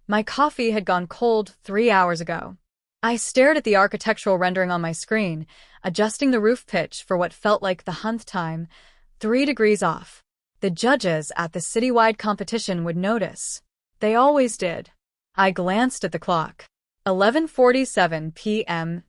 My coffee had gone cold 3 hours ago. I stared at the architectural rendering on my screen, adjusting the roof pitch for what felt like the 100th time, 3 degrees off. The judges at the citywide competition would notice. They always did. I glanced at the clock. 11:47 p.m.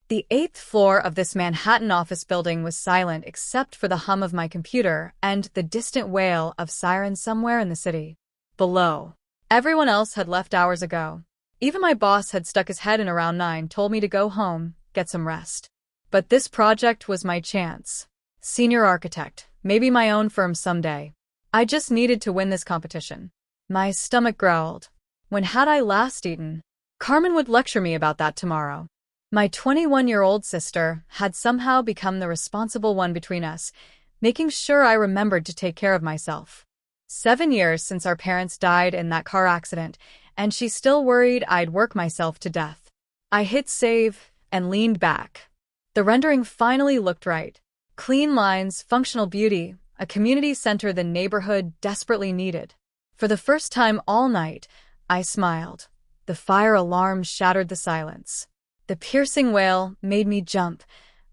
The 8th floor of this Manhattan office building was silent except for the hum of my computer and the distant wail of sirens somewhere in the city. Below, everyone else had left hours ago. Even my boss had stuck his head in around 9, told me to go home, get some rest. But this project was my chance. Senior architect, maybe my own firm someday. I just needed to win this competition. My stomach growled. When had I last eaten? Carmen would lecture me about that tomorrow. My 21-year-old sister had somehow become the responsible one between us, making sure I remembered to take care of myself. 7 years since our parents died in that car accident, and she still worried I'd work myself to death. I hit save and leaned back. The rendering finally looked right. Clean lines, functional beauty, a community center the neighborhood desperately needed. For the first time all night, I smiled. The fire alarm shattered the silence. The piercing wail made me jump,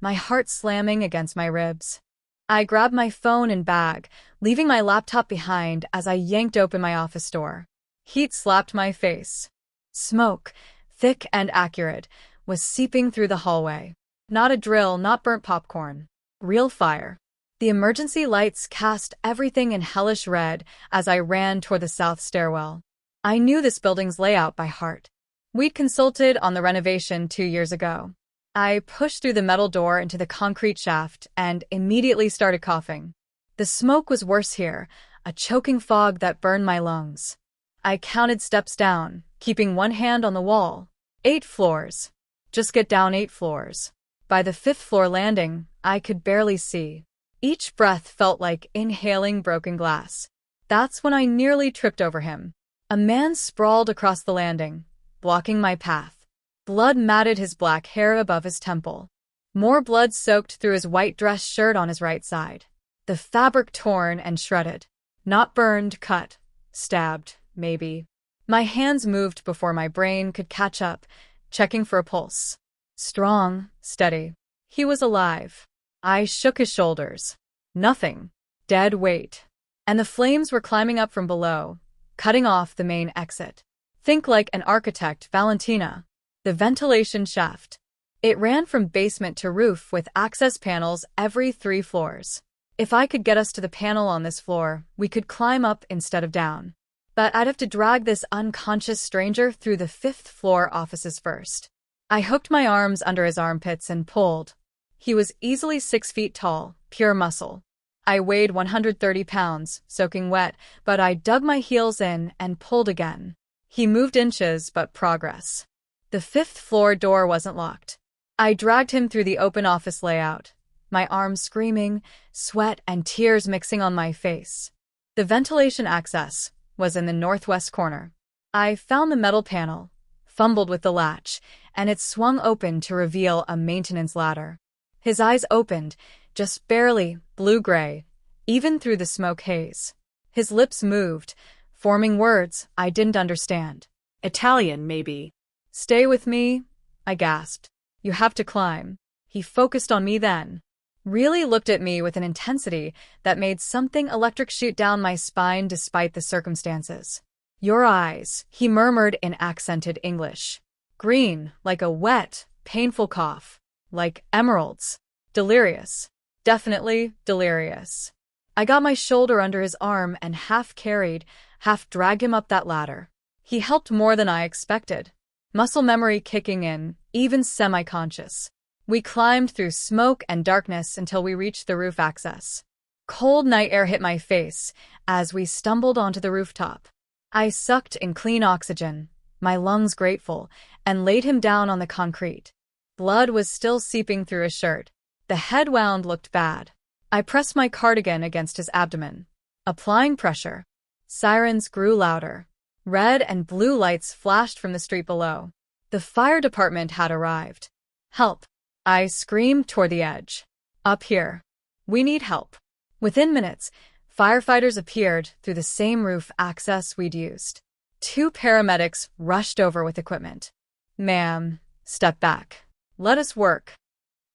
my heart slamming against my ribs. I grabbed my phone and bag, leaving my laptop behind as I yanked open my office door. Heat slapped my face. Smoke, thick and accurate, was seeping through the hallway. Not a drill, not burnt popcorn. Real fire. The emergency lights cast everything in hellish red as I ran toward the south stairwell. I knew this building's layout by heart. We'd consulted on the renovation 2 years ago. I pushed through the metal door into the concrete shaft and immediately started coughing. The smoke was worse here, a choking fog that burned my lungs. I counted steps down, keeping one hand on the wall. 8 floors. Just get down 8 floors. By the 5th floor landing, I could barely see. Each breath felt like inhaling broken glass. That's when I nearly tripped over him. A man sprawled across the landing, blocking my path. Blood matted his black hair above his temple. More blood soaked through his white dress shirt on his right side. The fabric torn and shredded. Not burned, cut, stabbed, maybe. My hands moved before my brain could catch up, checking for a pulse. Strong, steady. He was alive. I shook his shoulders. Nothing. Dead weight. And the flames were climbing up from below, cutting off the main exit. Think like an architect, Valentina. The ventilation shaft. It ran from basement to roof with access panels every 3 floors. If I could get us to the panel on this floor, we could climb up instead of down. But I'd have to drag this unconscious stranger through the 5th floor offices first. I hooked my arms under his armpits and pulled. He was easily 6 feet tall, pure muscle. I weighed 130 pounds, soaking wet, but I dug my heels in and pulled again. He moved inches, but progress. The 5th floor door wasn't locked. I dragged him through the open office layout, my arms screaming, sweat and tears mixing on my face. The ventilation access was in the northwest corner. I found the metal panel, fumbled with the latch, and it swung open to reveal a maintenance ladder. His eyes opened, just barely, blue-gray, even through the smoke haze. His lips moved, forming words I didn't understand. Italian, maybe. Stay with me, I gasped. You have to climb. He focused on me then. Really looked at me with an intensity that made something electric shoot down my spine despite the circumstances. Your eyes, he murmured in accented English. Green, like a wet, painful cough. Like emeralds. Delirious. Definitely delirious. I got my shoulder under his arm and half carried, half dragged him up that ladder. He helped more than I expected. Muscle memory kicking in, even semi-conscious. We climbed through smoke and darkness until we reached the roof access. Cold night air hit my face as we stumbled onto the rooftop. I sucked in clean oxygen, my lungs grateful, and laid him down on the concrete. Blood was still seeping through his shirt. The head wound looked bad. I pressed my cardigan against his abdomen, applying pressure. Sirens grew louder. Red and blue lights flashed from the street below. The fire department had arrived. Help! I screamed toward the edge. Up here. We need help. Within minutes, firefighters appeared through the same roof access we'd used. 2 paramedics rushed over with equipment. "Ma'am, step back. Let us work."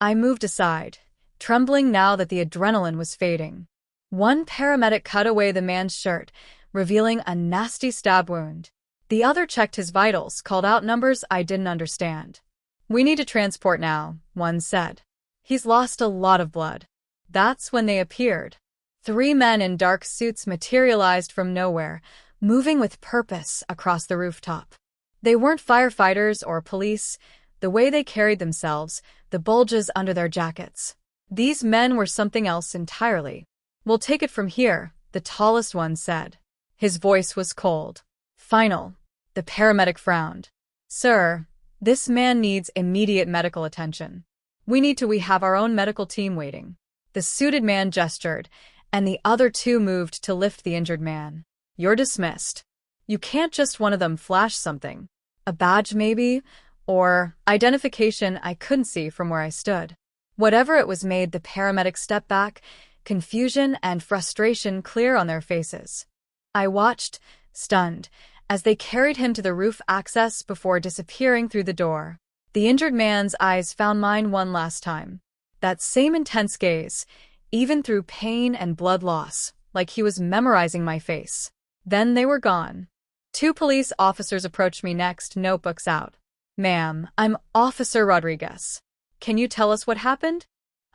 I moved aside, trembling now that the adrenaline was fading. One paramedic cut away the man's shirt, revealing a nasty stab wound. The other checked his vitals, called out numbers I didn't understand. "We need to transport now," one said. "He's lost a lot of blood." That's when they appeared. 3 men in dark suits materialized from nowhere, moving with purpose across the rooftop. They weren't firefighters or police. The way they carried themselves, the bulges under their jackets. These men were something else entirely. "We'll take it from here," the tallest one said. His voice was cold. "Final." The paramedic frowned. "Sir, this man needs immediate medical attention. We have our own medical team waiting." The suited man gestured, and the other 2 moved to lift the injured man. "You're dismissed." "You can't just one of them flash something. A badge maybe? Or identification?" I couldn't see from where I stood. Whatever it was made the paramedics step back, confusion and frustration clear on their faces. I watched, stunned, as they carried him to the roof access before disappearing through the door. The injured man's eyes found mine one last time. That same intense gaze, even through pain and blood loss, like he was memorizing my face. Then they were gone. 2 police officers approached me next, notebooks out. "Ma'am, I'm Officer Rodriguez. Can you tell us what happened?"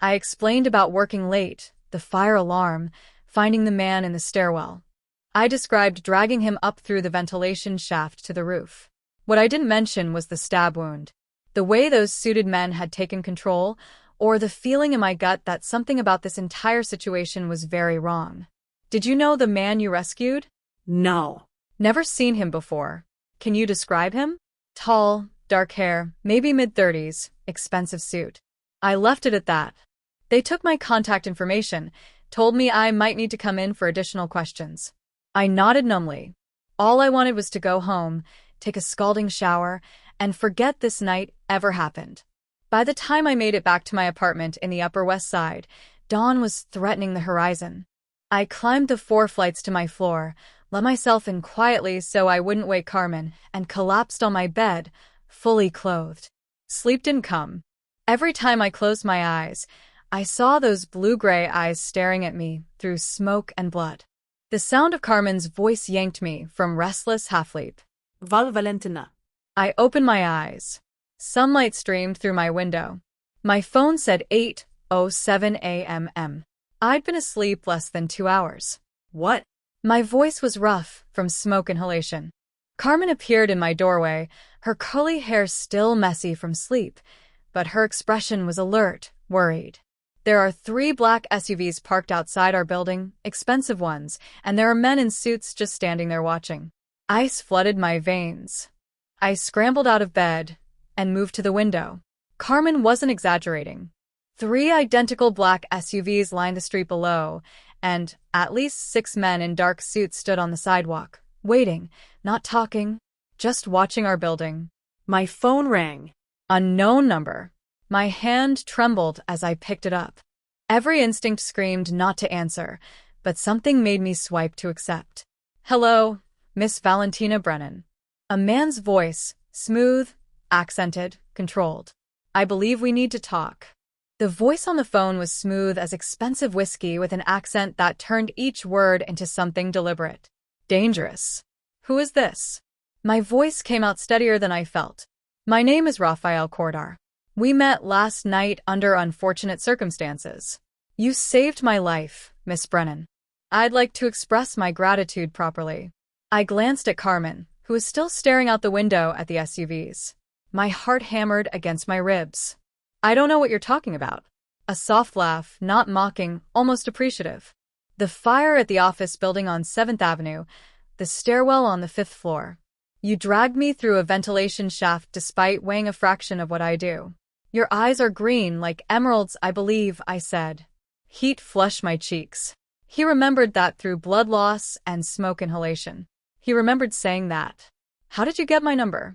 I explained about working late, the fire alarm, finding the man in the stairwell. I described dragging him up through the ventilation shaft to the roof. What I didn't mention was the stab wound. The way those suited men had taken control, or the feeling in my gut that something about this entire situation was very wrong. "Did you know the man you rescued?" No. "Never seen him before. Can you describe him?" "Tall, dark hair, maybe mid-30s, expensive suit." I left it at that. They took my contact information, told me I might need to come in for additional questions. I nodded numbly. All I wanted was to go home, take a scalding shower, and forget this night ever happened. By the time I made it back to my apartment in the Upper West Side, dawn was threatening the horizon. I climbed the 4 flights to my floor, let myself in quietly so I wouldn't wake Carmen, and collapsed on my bed, fully clothed. Sleep didn't come. Every time I closed my eyes, I saw those blue-gray eyes staring at me through smoke and blood. The sound of Carmen's voice yanked me from restless half-sleep. Val Valentina. I opened my eyes. Sunlight streamed through my window. My phone said 8:07 a.m. I'd been asleep less than 2 hours. What? My voice was rough from smoke inhalation. Carmen appeared in my doorway, her curly hair still messy from sleep, but her expression was alert, worried. "There are 3 black SUVs parked outside our building, expensive ones, and there are men in suits just standing there watching." Ice flooded my veins. I scrambled out of bed and moved to the window. Carmen wasn't exaggerating. 3 identical black SUVs lined the street below, and at least 6 men in dark suits stood on the sidewalk, waiting, not talking, just watching our building. My phone rang. Unknown number. My hand trembled as I picked it up. Every instinct screamed not to answer, but something made me swipe to accept. "Hello, Miss Valentina Brennan." A man's voice, smooth, accented, controlled. "I believe we need to talk." The voice on the phone was smooth as expensive whiskey with an accent that turned each word into something deliberate. Dangerous. "Who is this?" My voice came out steadier than I felt. "My name is Rafael Cordar. We met last night under unfortunate circumstances. You saved my life, Miss Brennan. I'd like to express my gratitude properly." I glanced at Carmen, who was still staring out the window at the SUVs. My heart hammered against my ribs. "I don't know what you're talking about." A soft laugh, not mocking, almost appreciative. "The fire at the office building on 7th Avenue, the stairwell on the 5th floor. You dragged me through a ventilation shaft despite weighing a fraction of what I do. Your eyes are green like emeralds, I believe," I said. Heat flushed my cheeks. He remembered that through blood loss and smoke inhalation. He remembered saying that. "How did you get my number?"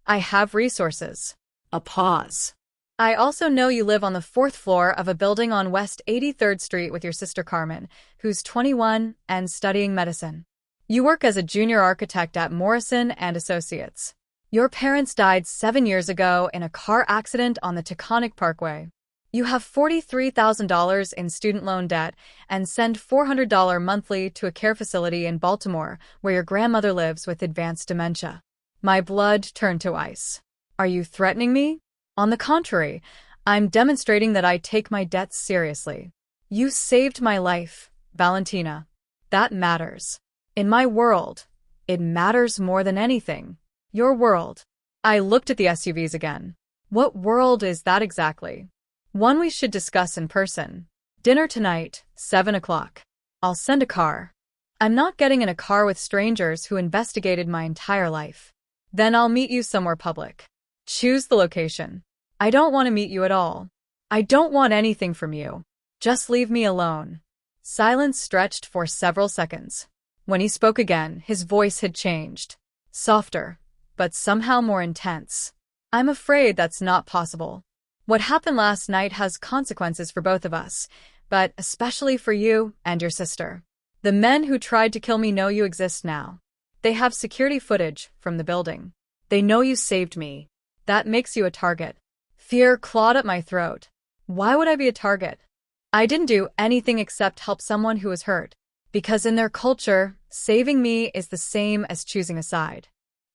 "I have resources." A pause. "I also know you live on the 4th floor of a building on West 83rd Street with your sister Carmen, who's 21 and studying medicine." You work as a junior architect at Morrison and Associates. Your parents died 7 years ago in a car accident on the Taconic Parkway. You have $43,000 in student loan debt and send $400 monthly to a care facility in Baltimore where your grandmother lives with advanced dementia. My blood turned to ice. Are you threatening me? On the contrary, I'm demonstrating that I take my debts seriously. You saved my life, Valentina. That matters. In my world, it matters more than anything. Your world. I looked at the SUVs again. What world is that exactly? One we should discuss in person. Dinner tonight, 7 o'clock. I'll send a car. I'm not getting in a car with strangers who investigated my entire life. Then I'll meet you somewhere public. Choose the location. I don't want to meet you at all. I don't want anything from you. Just leave me alone. Silence stretched for several seconds. When he spoke again, his voice had changed. Softer, but somehow more intense. I'm afraid that's not possible. What happened last night has consequences for both of us, but especially for you and your sister. The men who tried to kill me know you exist now. They have security footage from the building. They know you saved me. That makes you a target. Fear clawed at my throat. Why would I be a target? I didn't do anything except help someone who was hurt. Because in their culture, saving me is the same as choosing a side.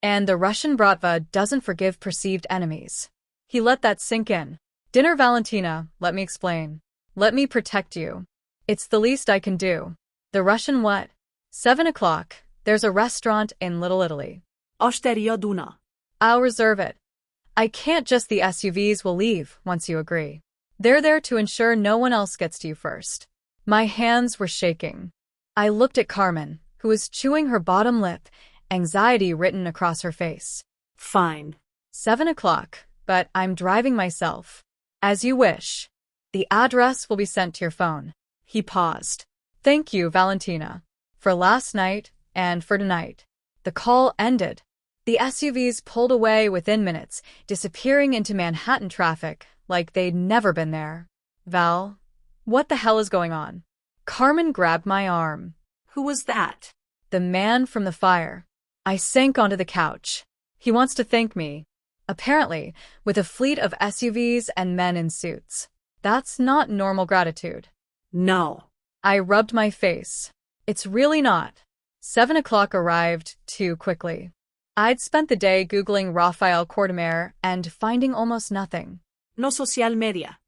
And the Russian bratva doesn't forgive perceived enemies. He let that sink in. Dinner, Valentina, let me explain. Let me protect you. It's the least I can do. The Russian what? 7 o'clock. There's a restaurant in Little Italy. Osteria Duna. I'll reserve it. I can't just the SUVs will leave once you agree. They're there to ensure no one else gets to you first. My hands were shaking. I looked at Carmen, who was chewing her bottom lip, anxiety written across her face. Fine. 7 o'clock, but I'm driving myself. As you wish. The address will be sent to your phone. He paused. Thank you, Valentina. For last night and for tonight. The call ended. The SUVs pulled away within minutes, disappearing into Manhattan traffic like they'd never been there. Val, what the hell is going on? Carmen grabbed my arm. Who was that? The man from the fire. I sank onto the couch. He wants to thank me. Apparently, with a fleet of SUVs and men in suits. That's not normal gratitude. No. I rubbed my face. It's really not. 7 o'clock arrived too quickly. I'd spent the day Googling Rafael Cordemer and finding almost nothing. No social media.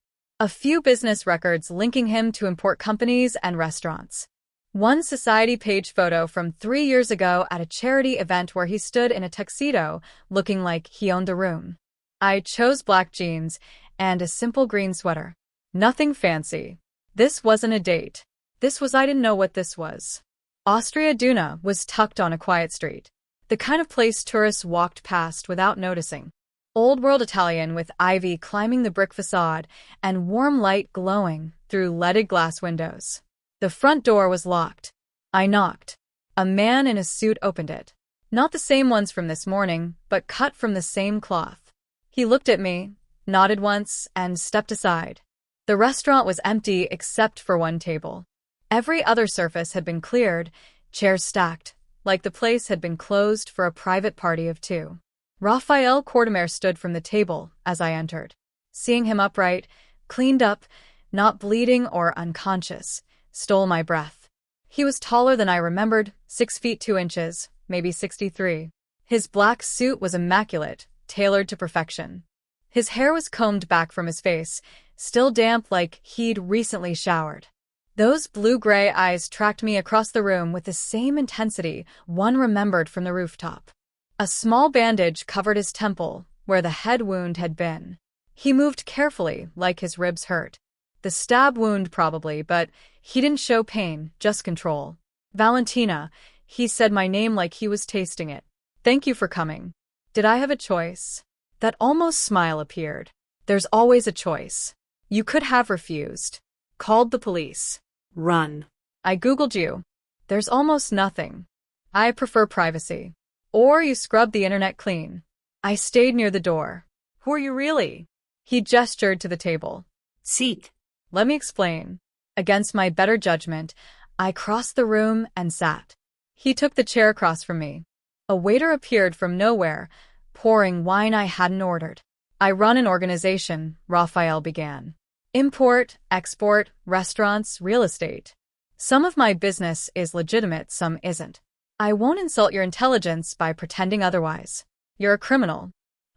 A few business records linking him to import companies and restaurants. One society page photo from 3 years ago at a charity event where he stood in a tuxedo, looking like he owned the room. I chose black jeans and a simple green sweater. Nothing fancy. This wasn't a date. I didn't know what this was. Osteria Duna was tucked on a quiet street. The kind of place tourists walked past without noticing. Old-world Italian with ivy climbing the brick facade and warm light glowing through leaded glass windows. The front door was locked. I knocked. A man in a suit opened it. Not the same ones from this morning, but cut from the same cloth. He looked at me, nodded once, and stepped aside. The restaurant was empty except for one table. Every other surface had been cleared, chairs stacked, like the place had been closed for a private party of two. Rafael Cordemer stood from the table as I entered. Seeing him upright, cleaned up, not bleeding or unconscious, stole my breath. He was taller than I remembered, 6 feet 2 inches, maybe 63. His black suit was immaculate, tailored to perfection. His hair was combed back from his face, still damp like he'd recently showered. Those blue-gray eyes tracked me across the room with the same intensity one remembered from the rooftop. A small bandage covered his temple, where the head wound had been. He moved carefully, like his ribs hurt. The stab wound probably, but he didn't show pain, just control. Valentina, he said my name like he was tasting it. Thank you for coming. Did I have a choice? That almost smile appeared. There's always a choice. You could have refused. Called the police. Run. I Googled you. There's almost nothing. I prefer privacy. Or you scrubbed the internet clean. I stayed near the door. Who are you really? He gestured to the table. Seat. Let me explain. Against my better judgment, I crossed the room and sat. He took the chair across from me. A waiter appeared from nowhere, pouring wine I hadn't ordered. I run an organization, Raphael began. Import, export, restaurants, real estate. Some of my business is legitimate, some isn't. I won't insult your intelligence by pretending otherwise. You're a criminal.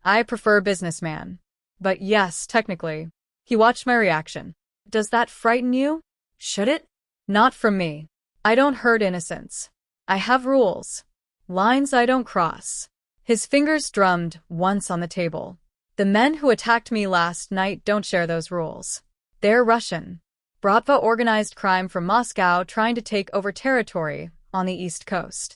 I prefer businessman. But yes, technically. He watched my reaction. Does that frighten you? Should it? Not from me. I don't hurt innocents. I have rules. Lines I don't cross. His fingers drummed once on the table. The men who attacked me last night don't share those rules. They're Russian. Bratva organized crime from Moscow trying to take over territory on the East Coast.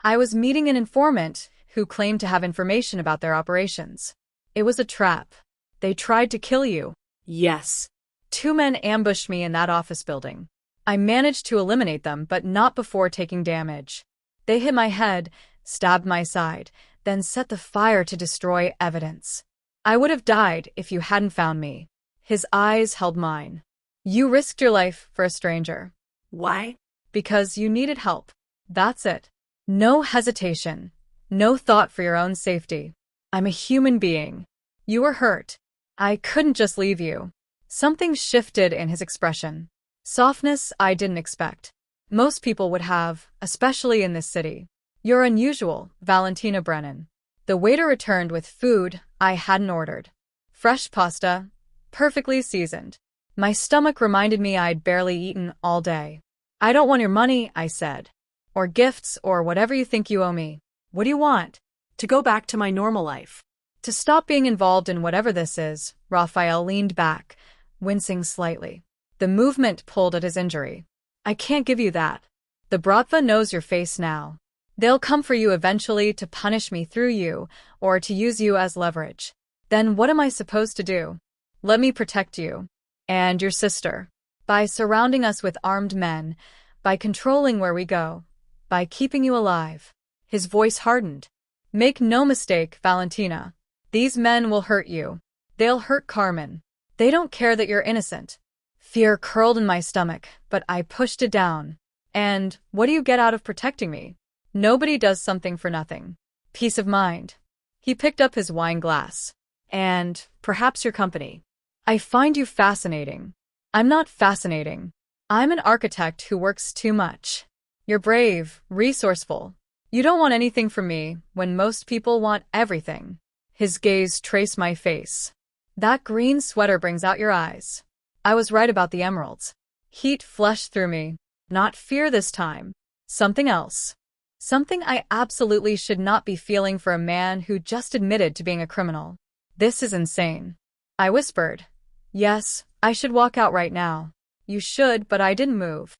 I was meeting an informant who claimed to have information about their operations. It was a trap. They tried to kill you. Yes. 2 men ambushed me in that office building. I managed to eliminate them, but not before taking damage. They hit my head, stabbed my side, then set the fire to destroy evidence. I would have died if you hadn't found me. His eyes held mine. You risked your life for a stranger. Why? Because you needed help. That's it. No hesitation. No thought for your own safety. I'm a human being. You were hurt. I couldn't just leave you. Something shifted in his expression. Softness I didn't expect. Most people would have, especially in this city. You're unusual, Valentina Brennan. The waiter returned with food I hadn't ordered. Fresh pasta, perfectly seasoned. My stomach reminded me I'd barely eaten all day. I don't want your money, I said. Or gifts, or whatever you think you owe me. What do you want? To go back to my normal life. To stop being involved in whatever this is, Raphael leaned back, wincing slightly. The movement pulled at his injury. I can't give you that. The Bratva knows your face now. They'll come for you eventually to punish me through you, or to use you as leverage. Then what am I supposed to do? Let me protect you. And your sister. By surrounding us with armed men, by controlling where we go, by keeping you alive. His voice hardened. Make no mistake, Valentina. These men will hurt you. They'll hurt Carmen. They don't care that you're innocent. Fear curled in my stomach, but I pushed it down. And what do you get out of protecting me? Nobody does something for nothing. Peace of mind. He picked up his wine glass. And perhaps your company. I find you fascinating. I'm not fascinating. I'm an architect who works too much. You're brave, resourceful. You don't want anything from me when most people want everything. His gaze traced my face. That green sweater brings out your eyes. I was right about the emeralds. Heat flushed through me. Not fear this time. Something else. Something I absolutely should not be feeling for a man who just admitted to being a criminal. This is insane. I whispered. Yes, I should walk out right now. You should, but I didn't move.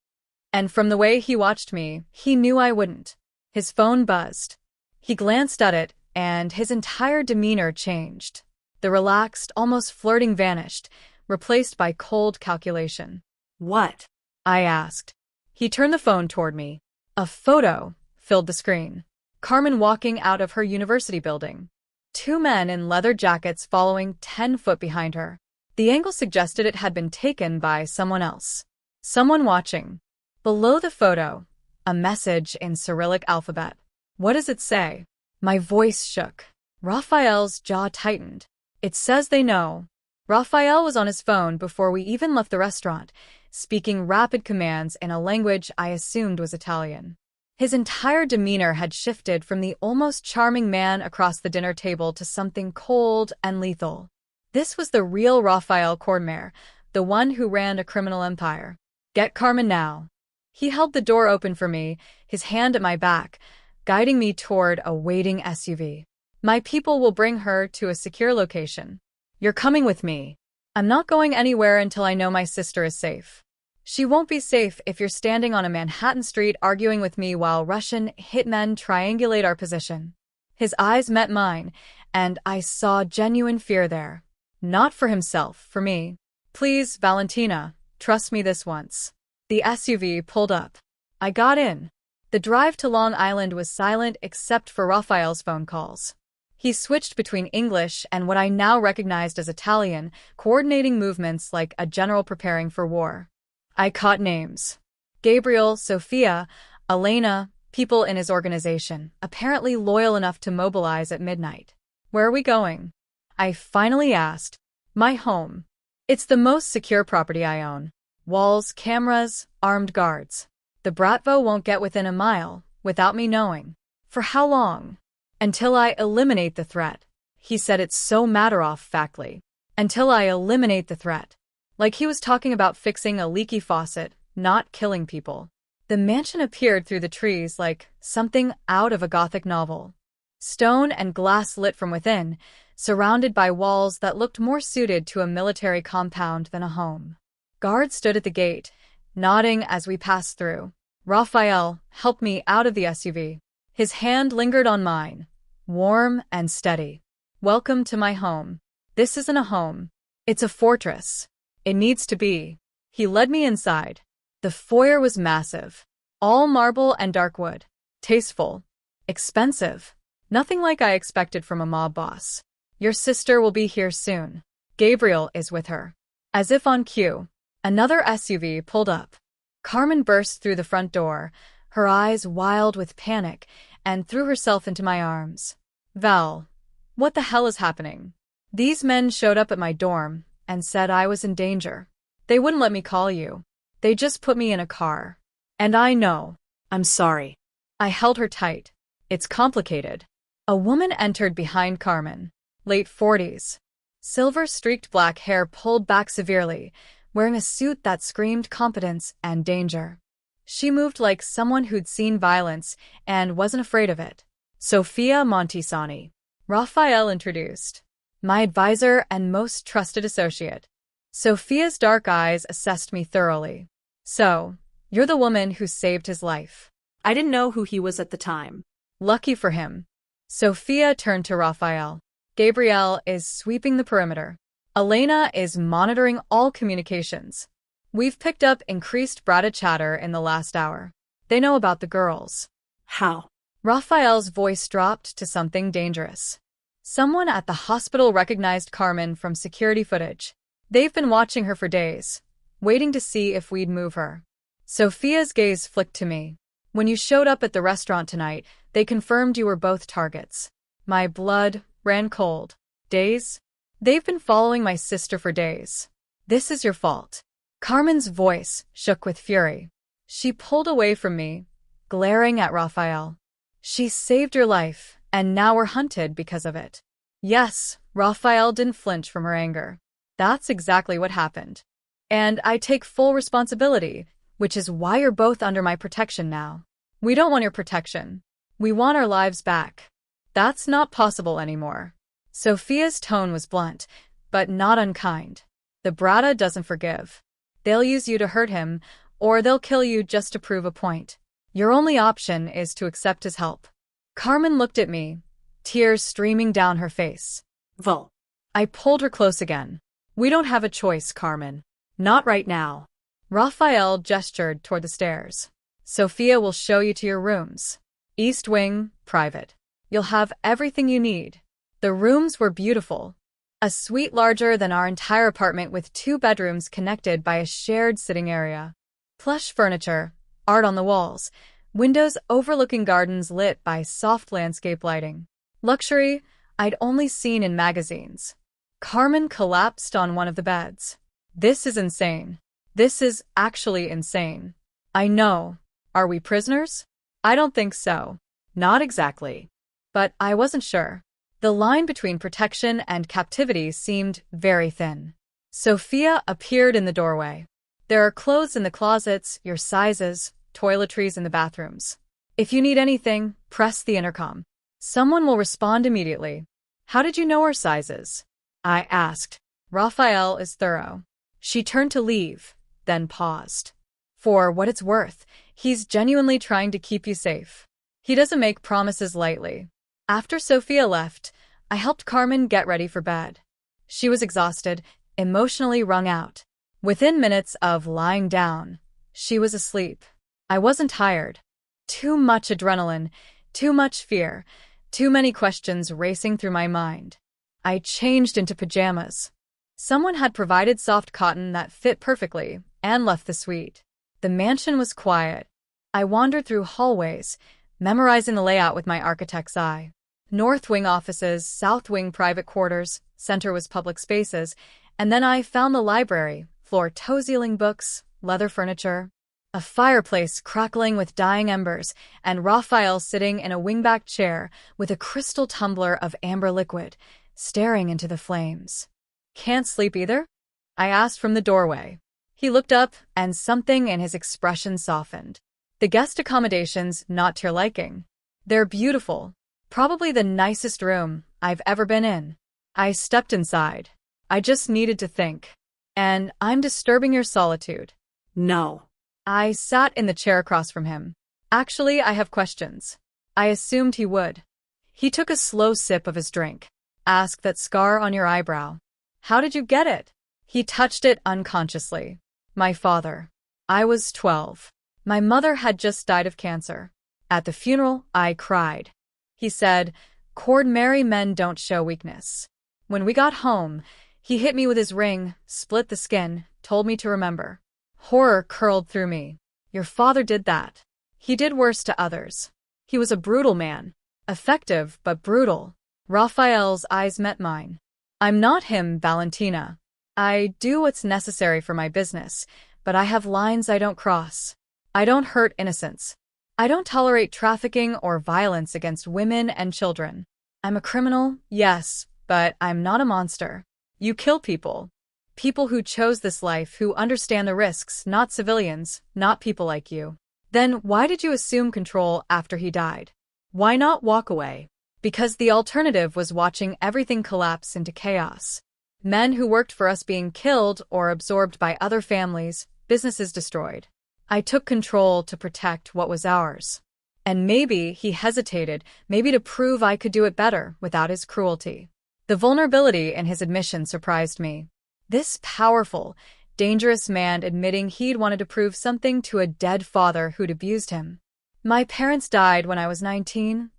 And from the way he watched me, he knew I wouldn't. His phone buzzed. He glanced at it, and his entire demeanor changed. The relaxed, almost flirting vanished, replaced by cold calculation. What? I asked. He turned the phone toward me. A photo filled the screen. Carmen walking out of her university building. 2 men in leather jackets following 10 feet behind her. The angle suggested it had been taken by someone else. Someone watching. Below the photo, a message in Cyrillic alphabet. What does it say? My voice shook. Raphael's jaw tightened. It says they know. Raphael was on his phone before we even left the restaurant, speaking rapid commands in a language I assumed was Italian. His entire demeanor had shifted from the almost charming man across the dinner table to something cold and lethal. This was the real Raphael Cordemer, the one who ran a criminal empire. Get Carmen now. He held the door open for me, his hand at my back, guiding me toward a waiting SUV. My people will bring her to a secure location. You're coming with me. I'm not going anywhere until I know my sister is safe. She won't be safe if you're standing on a Manhattan street arguing with me while Russian hitmen triangulate our position. His eyes met mine, and I saw genuine fear there. Not for himself, for me. Please, Valentina, trust me this once. The SUV pulled up. I got in. The drive to Long Island was silent except for Raphael's phone calls. He switched between English and what I now recognized as Italian, coordinating movements like a general preparing for war. I caught names. Gabriel, Sofia, Elena, People in his organization, apparently loyal enough to mobilize at midnight. Where are we going? I finally asked. My home. It's the most secure property I own. Walls, cameras, armed guards. The Bratvo won't get within a mile, without me knowing. For how long? Until I eliminate the threat. He said it so matter-of-factly. Until I eliminate the threat. Like he was talking about fixing a leaky faucet, not killing people. The mansion appeared through the trees like something out of a Gothic novel. Stone and glass lit from within, surrounded by walls that looked more suited to a military compound than a home. Guards stood at the gate, nodding as we passed through. Raphael helped me out of the SUV. His hand lingered on mine, warm and steady. Welcome to my home. This isn't a home. It's a fortress. It needs to be. He led me inside. The foyer was massive. All marble and dark wood. Tasteful. Expensive. Nothing like I expected from a mob boss. Your sister will be here soon. Gabriel is with her. As if on cue, another SUV pulled up. Carmen burst through the front door, her eyes wild with panic, and threw herself into my arms. Val, what the hell is happening? These men showed up at my dorm and said I was in danger. They wouldn't let me call you. They just put me in a car. And I know. I'm sorry. I held her tight. It's complicated. A woman entered behind Carmen. Late 40s. Silver-streaked black hair pulled back severely, wearing a suit that screamed competence and danger. She moved like someone who'd seen violence and wasn't afraid of it. Sofia Montesani. Raphael introduced. My advisor and most trusted associate. Sophia's dark eyes assessed me thoroughly. So, you're the woman who saved his life. I didn't know who he was at the time. Lucky for him. Sophia turned to Raphael. Gabrielle is sweeping the perimeter. Elena is monitoring all communications. We've picked up increased Brada chatter in the last hour. They know about the girls. How? Raphael's voice dropped to something dangerous. Someone at the hospital recognized Carmen from security footage. They've been watching her for days, waiting to see if we'd move her. Sophia's gaze flicked to me. When you showed up at the restaurant tonight, they confirmed you were both targets. My blood ran cold. Days? They've been following my sister for days. This is your fault. Carmen's voice shook with fury. She pulled away from me, glaring at Raphael. She saved your life, and now we're hunted because of it. Yes, Raphael didn't flinch from her anger. That's exactly what happened. And I take full responsibility, which is why you're both under my protection now. We don't want your protection. We want our lives back. That's not possible anymore. Sophia's tone was blunt, but not unkind. The Brada doesn't forgive. They'll use you to hurt him, or they'll kill you just to prove a point. Your only option is to accept his help. Carmen looked at me, tears streaming down her face. Val. I pulled her close again. We don't have a choice, Carmen. Not right now. Raphael gestured toward the stairs. Sophia will show you to your rooms. East wing, private. You'll have everything you need. The rooms were beautiful. A suite larger than our entire apartment with 2 bedrooms connected by a shared sitting area. Plush furniture, art on the walls, windows overlooking gardens lit by soft landscape lighting. Luxury I'd only seen in magazines. Carmen collapsed on one of the beds. This is insane. This is actually insane. I know. Are we prisoners? I don't think so. Not exactly. But I wasn't sure. The line between protection and captivity seemed very thin. Sophia appeared in the doorway. There are clothes in the closets, your sizes, toiletries in the bathrooms. If you need anything, press the intercom. Someone will respond immediately. How did you know our sizes? I asked. Raphael is thorough. She turned to leave, then paused. For what it's worth, he's genuinely trying to keep you safe. He doesn't make promises lightly. After Sophia left, I helped Carmen get ready for bed. She was exhausted, emotionally wrung out. Within minutes of lying down, she was asleep. I wasn't tired. Too much adrenaline, too much fear, too many questions racing through my mind. I changed into pajamas. Someone had provided soft cotton that fit perfectly and left the suite. The mansion was quiet. I wandered through hallways, memorizing the layout with my architect's eye. North wing offices, south wing private quarters, center was public spaces, and then I found the library, floor toe-ceiling books, leather furniture, a fireplace crackling with dying embers, and Raphael sitting in a wingback chair with a crystal tumbler of amber liquid, staring into the flames. "Can't sleep either?" I asked from the doorway. He looked up, and something in his expression softened. "The guest accommodations not to your liking. They're beautiful. Probably the nicest room I've ever been in." I stepped inside. I just needed to think. "And I'm disturbing your solitude." No. I sat in the chair across from him. "Actually, I have questions." I assumed he would. He took a slow sip of his drink. "Ask that scar on your eyebrow. How did you get it?" He touched it unconsciously. "My father. I was 12. My mother had just died of cancer. At the funeral, I cried. He said, 'Ordinary men don't show weakness.' When we got home, he hit me with his ring, split the skin, told me to remember." Horror curled through me. "Your father did that." "He did worse to others. He was a brutal man. Effective, but brutal." Raphael's eyes met mine. "I'm not him, Valentina. I do what's necessary for my business, but I have lines I don't cross. I don't hurt innocents. I don't tolerate trafficking or violence against women and children. I'm a criminal, yes, but I'm not a monster. You kill people. People who chose this life, who understand the risks, not civilians, not people like you. Then why did you assume control after he died? Why not walk away?" "Because the alternative was watching everything collapse into chaos. Men who worked for us being killed or absorbed by other families, businesses destroyed. I took control to protect what was ours." And maybe he hesitated, maybe to prove I could do it better without his cruelty. The vulnerability in his admission surprised me. This powerful, dangerous man admitting he'd wanted to prove something to a dead father who'd abused him. "My parents died when I was 19,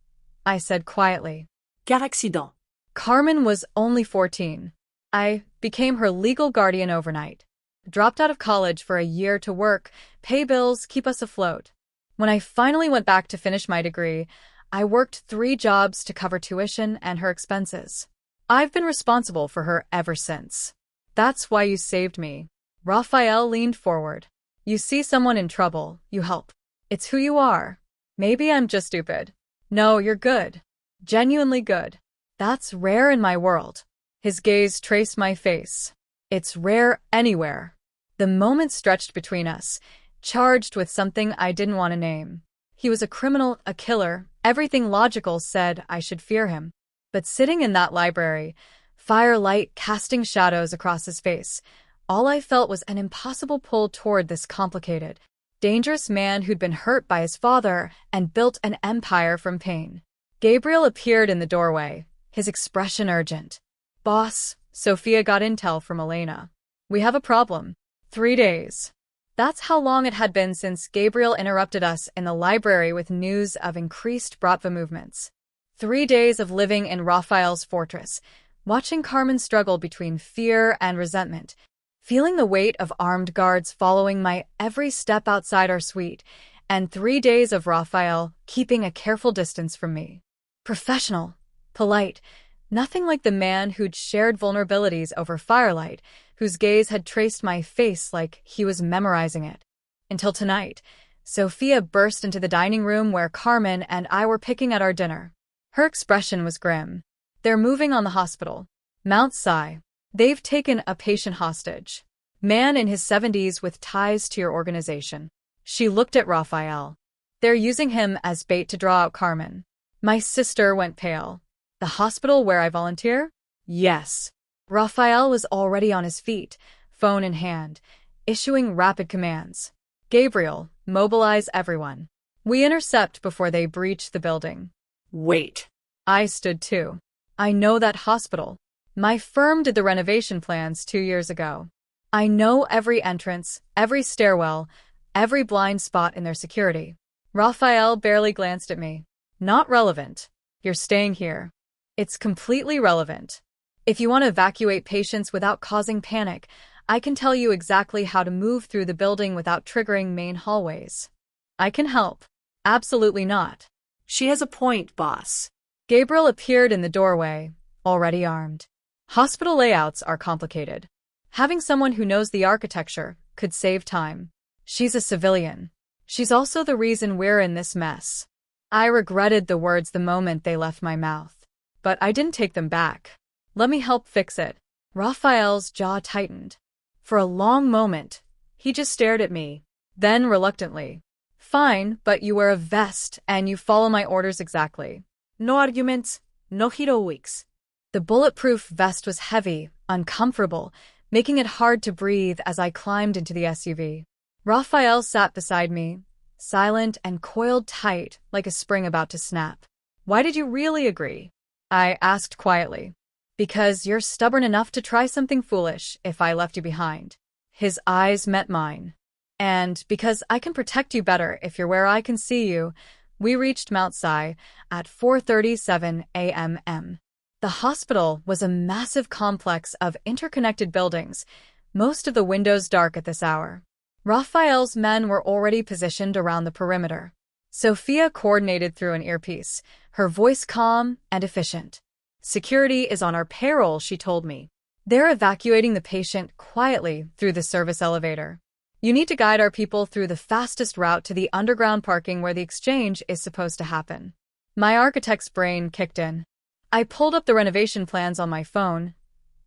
I said quietly. Quel accident? Carmen was only 14. I became her legal guardian overnight. Dropped out of college for a year to work, pay bills, keep us afloat. When I finally went back to finish my degree, I worked 3 jobs to cover tuition and her expenses. I've been responsible for her ever since." "That's why you saved me." Raphael leaned forward. "You see someone in trouble, you help. It's who you are. Maybe I'm just stupid." "No, you're good. Genuinely good. That's rare in my world." His gaze traced my face. "It's rare anywhere." The moment stretched between us, charged with something I didn't want to name. He was a criminal, a killer. Everything logical said I should fear him. But sitting in that library, firelight casting shadows across his face, all I felt was an impossible pull toward this complicated, dangerous man who'd been hurt by his father and built an empire from pain. Gabriel appeared in the doorway, his expression urgent. "Boss, Sophia got intel from Elena. We have a problem. 3 days." That's how long it had been since Gabriel interrupted us in the library with news of increased Bratva movements. 3 days of living in Raphael's fortress, watching Carmen struggle between fear and resentment, feeling the weight of armed guards following my every step outside our suite, and 3 days of Raphael keeping a careful distance from me. Professional, polite, nothing like the man who'd shared vulnerabilities over firelight, whose gaze had traced my face like he was memorizing it. Until tonight, Sophia burst into the dining room where Carmen and I were picking at our dinner. Her expression was grim. "They're moving on the hospital. Mount Sinai. They've taken a patient hostage. Man in his 70s with ties to your organization." She looked at Raphael. "They're using him as bait to draw out Carmen." My sister went pale. "The hospital where I volunteer?" "Yes." Raphael was already on his feet, phone in hand, issuing rapid commands. "Gabriel, mobilize everyone. We intercept before they breach the building." Wait. I stood too. "I know that hospital. My firm did the renovation plans 2 years ago. I know every entrance, every stairwell, every blind spot in their security." Raphael barely glanced at me. "Not relevant. You're staying here." "It's completely relevant. If you want to evacuate patients without causing panic, I can tell you exactly how to move through the building without triggering main hallways." "I can help." "Absolutely not. She has a point, boss. Gabriel appeared in the doorway, already armed. Hospital layouts are complicated. Having someone who knows the architecture could save time. She's a civilian. She's also the reason we're in this mess. I regretted the words the moment they left my mouth. But I didn't take them back. Let me help fix it. Raphael's jaw tightened. For a long moment, he just stared at me. Then, reluctantly, "Fine, but you wear a vest and you follow my orders exactly. No arguments, no heroics." The bulletproof vest was heavy, uncomfortable, making it hard to breathe as I climbed into the SUV. Raphael sat beside me, silent and coiled tight like a spring about to snap. "Why did you really agree?" I asked quietly. "Because you're stubborn enough to try something foolish if I left you behind." His eyes met mine. "And because I can protect you better if you're where I can see you." We reached Mount Si at 4:37 a.m. The hospital was a massive complex of interconnected buildings, most of the windows dark at this hour. Raphael's men were already positioned around the perimeter. Sophia coordinated through an earpiece, her voice calm and efficient. "Security is on our payroll," she told me. "They're evacuating the patient quietly through the service elevator. You need to guide our people through the fastest route to the underground parking where the exchange is supposed to happen." My architect's brain kicked in. I pulled up the renovation plans on my phone,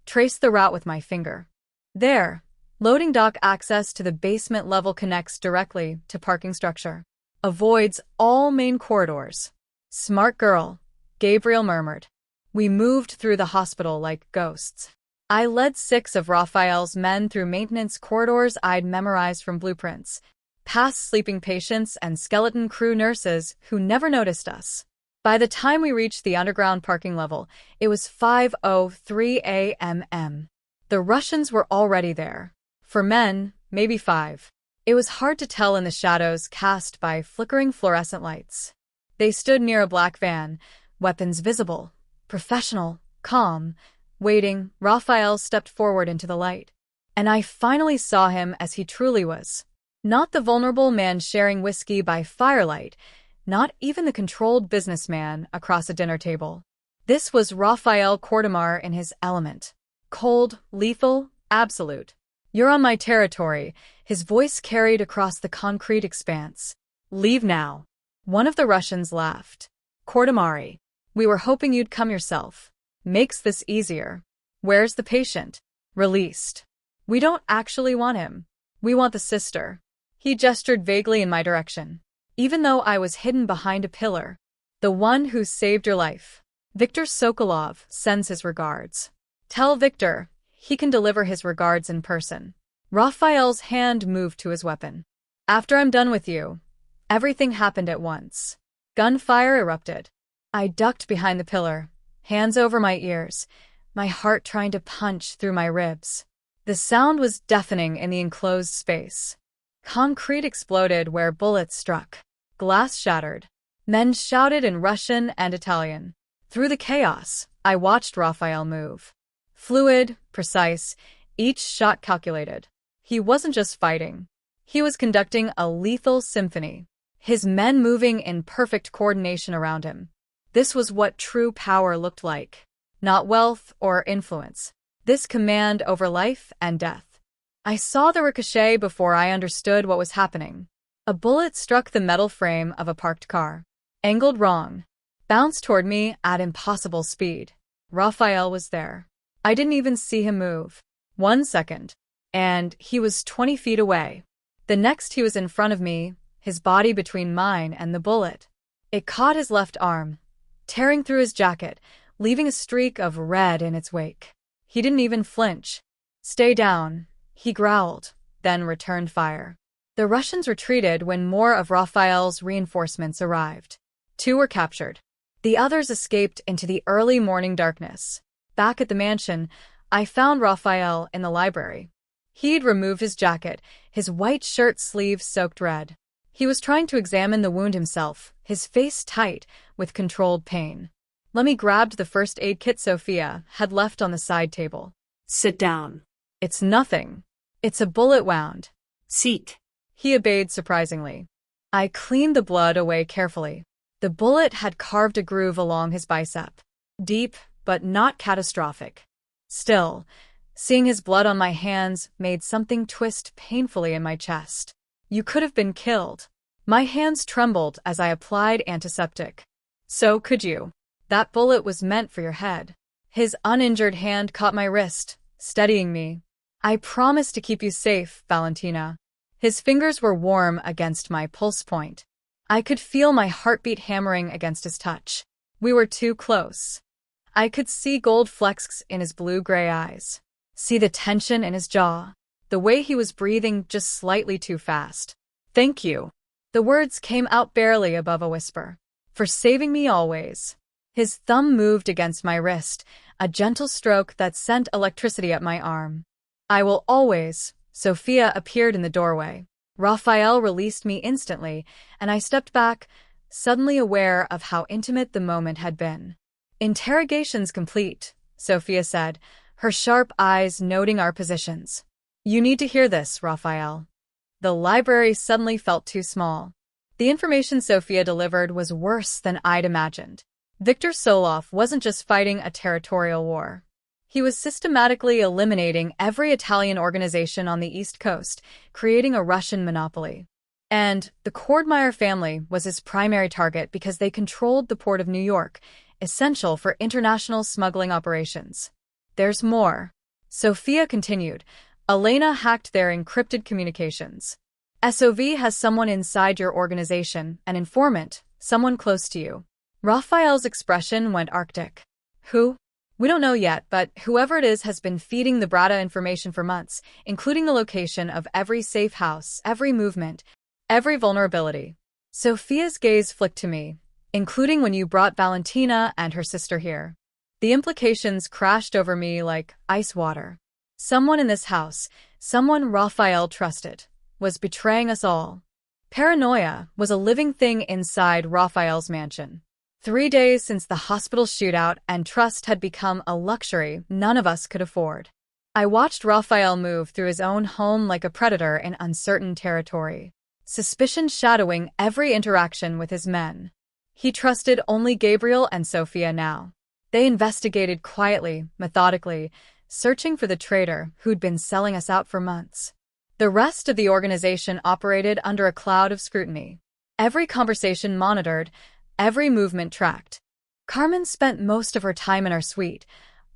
traced the route with my finger. There, loading dock access to the basement level connects directly to parking structure. Avoids all main corridors. "Smart girl," Gabriel murmured. We moved through the hospital like ghosts. I led 6 of Raphael's men through maintenance corridors I'd memorized from blueprints, past sleeping patients and skeleton crew nurses who never noticed us. By the time we reached the underground parking level, it was 5:03 a.m. The Russians were already there. 4 men, maybe 5. It was hard to tell in the shadows cast by flickering fluorescent lights. They stood near a black van, weapons visible, professional, calm, waiting. Raphael stepped forward into the light. And I finally saw him as he truly was. Not the vulnerable man sharing whiskey by firelight, not even the controlled businessman across a dinner table. This was Raphael Quartemar in his element. Cold, lethal, absolute. "You're on my territory," his voice carried across the concrete expanse. "Leave now." One of the Russians laughed. "Quartemari, we were hoping you'd come yourself. Makes this easier. Where's the patient?" "Released. We don't actually want him. We want the sister." He gestured vaguely in my direction. Even though I was hidden behind a pillar. "The one who saved your life. Viktor Sokolov sends his regards. Tell Viktor he can deliver his regards in person." Raphael's hand moved to his weapon. "After I'm done with you." Everything happened at once. Gunfire erupted. I ducked behind the pillar, hands over my ears, my heart trying to punch through my ribs. The sound was deafening in the enclosed space. Concrete exploded where bullets struck. Glass shattered. Men shouted in Russian and Italian. Through the chaos, I watched Raphael move. Fluid, precise, each shot calculated. He wasn't just fighting. He was conducting a lethal symphony. His men moving in perfect coordination around him. This was what true power looked like. Not wealth or influence. This command over life and death. I saw the ricochet before I understood what was happening. A bullet struck the metal frame of a parked car. Angled wrong. Bounced toward me at impossible speed. Raphael was there. I didn't even see him move. 1 second. And he was 20 feet away. The next he was in front of me, his body between mine and the bullet. It caught his left arm, tearing through his jacket, leaving a streak of red in its wake. He didn't even flinch. "Stay down," he growled, then returned fire. The Russians retreated when more of Raphael's reinforcements arrived. 2 were captured. The others escaped into the early morning darkness. Back at the mansion, I found Raphael in the library. He'd removed his jacket, his white shirt sleeves soaked red. He was trying to examine the wound himself, his face tight with controlled pain. Lemmy grabbed the first aid kit Sophia had left on the side table. "Sit down." "It's nothing. It's a bullet wound." "Seat." He obeyed surprisingly. I cleaned the blood away carefully. The The bullet had carved a groove along his bicep. Deep, but not catastrophic. Still, seeing his blood on my hands made something twist painfully in my chest. You could have been killed. My hands trembled as I applied antiseptic. So could you. That bullet was meant for your head. His uninjured hand caught my wrist, steadying me. I promise to keep you safe, Valentina. His fingers were warm against my pulse point. I could feel my heartbeat hammering against his touch. We were too close. I could see gold flecks in his blue-gray eyes. See the tension in his jaw. The way he was breathing just slightly too fast. Thank you. The words came out barely above a whisper. For saving me always. His thumb moved against my wrist, a gentle stroke that sent electricity up my arm. I will always. Sophia appeared in the doorway. Raphael released me instantly, and I stepped back, suddenly aware of how intimate the moment had been. Interrogation's complete, Sophia said, her sharp eyes noting our positions. You need to hear this, Raphael. The library suddenly felt too small. The information Sophia delivered was worse than I'd imagined. Viktor Solov wasn't just fighting a territorial war. He was systematically eliminating every Italian organization on the East Coast, creating a Russian monopoly. And the Kordmeyer family was his primary target because they controlled the port of New York, essential for international smuggling operations. There's more. Sophia continued. Elena hacked their encrypted communications. SOV has someone inside your organization, an informant, someone close to you. Raphael's expression went arctic. Who? We don't know yet, but whoever it is has been feeding the Brada information for months, including the location of every safe house, every movement, every vulnerability. Sophia's gaze flicked to me, including when you brought Valentina and her sister here. The implications crashed over me like ice water. Someone in this house, someone Raphael trusted, was betraying us all. Paranoia was a living thing inside Raphael's mansion. 3 days since the hospital shootout, and trust had become a luxury none of us could afford. I watched Raphael move through his own home like a predator in uncertain territory, suspicion shadowing every interaction with his men. He trusted only Gabriel and Sophia now. They investigated quietly, methodically, searching for the traitor who'd been selling us out for months. The rest of the organization operated under a cloud of scrutiny. Every conversation monitored, every movement tracked. Carmen spent most of her time in our suite,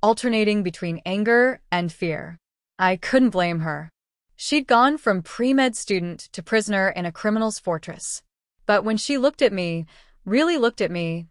alternating between anger and fear. I couldn't blame her. She'd gone from pre-med student to prisoner in a criminal's fortress. But when she looked at me, really looked at me,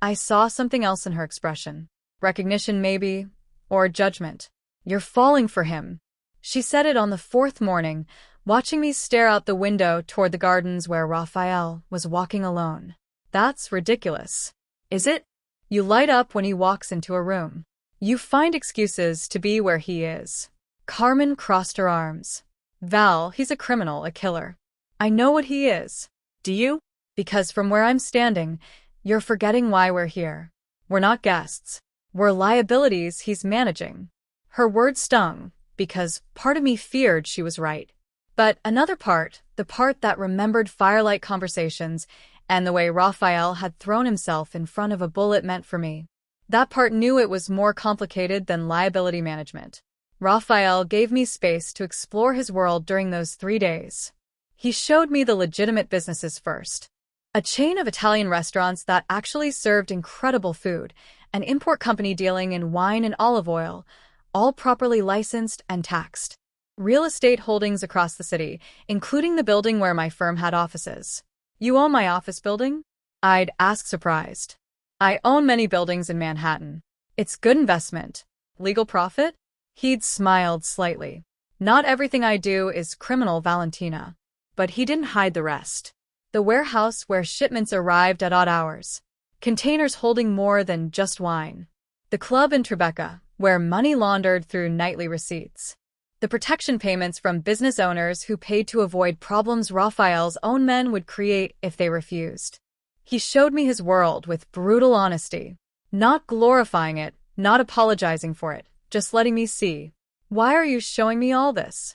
I saw something else in her expression. Recognition maybe, or judgment. You're falling for him. She said it on the 4th morning, watching me stare out the window toward the gardens where Raphael was walking alone. That's ridiculous. Is it? You light up when he walks into a room. You find excuses to be where he is. Carmen crossed her arms. Val, he's a criminal, a killer. I know what he is. Do you? Because from where I'm standing, you're forgetting why we're here. We're not guests. We're liabilities he's managing. Her words stung, because part of me feared she was right. But another part, the part that remembered firelight conversations and the way Raphael had thrown himself in front of a bullet meant for me. That part knew it was more complicated than liability management. Raphael gave me space to explore his world during those 3 days. He showed me the legitimate businesses first. A chain of Italian restaurants that actually served incredible food, an import company dealing in wine and olive oil, all properly licensed and taxed. Real estate holdings across the city, including the building where my firm had offices. You own my office building? I'd ask surprised. I own many buildings in Manhattan. It's good investment. Legal profit? He'd smiled slightly. Not everything I do is criminal, Valentina. But he didn't hide the rest. The warehouse where shipments arrived at odd hours. Containers holding more than just wine. The club in Tribeca, where money laundered through nightly receipts. The protection payments from business owners who paid to avoid problems Raphael's own men would create if they refused. He showed me his world with brutal honesty, not glorifying it, not apologizing for it, just letting me see. Why are you showing me all this?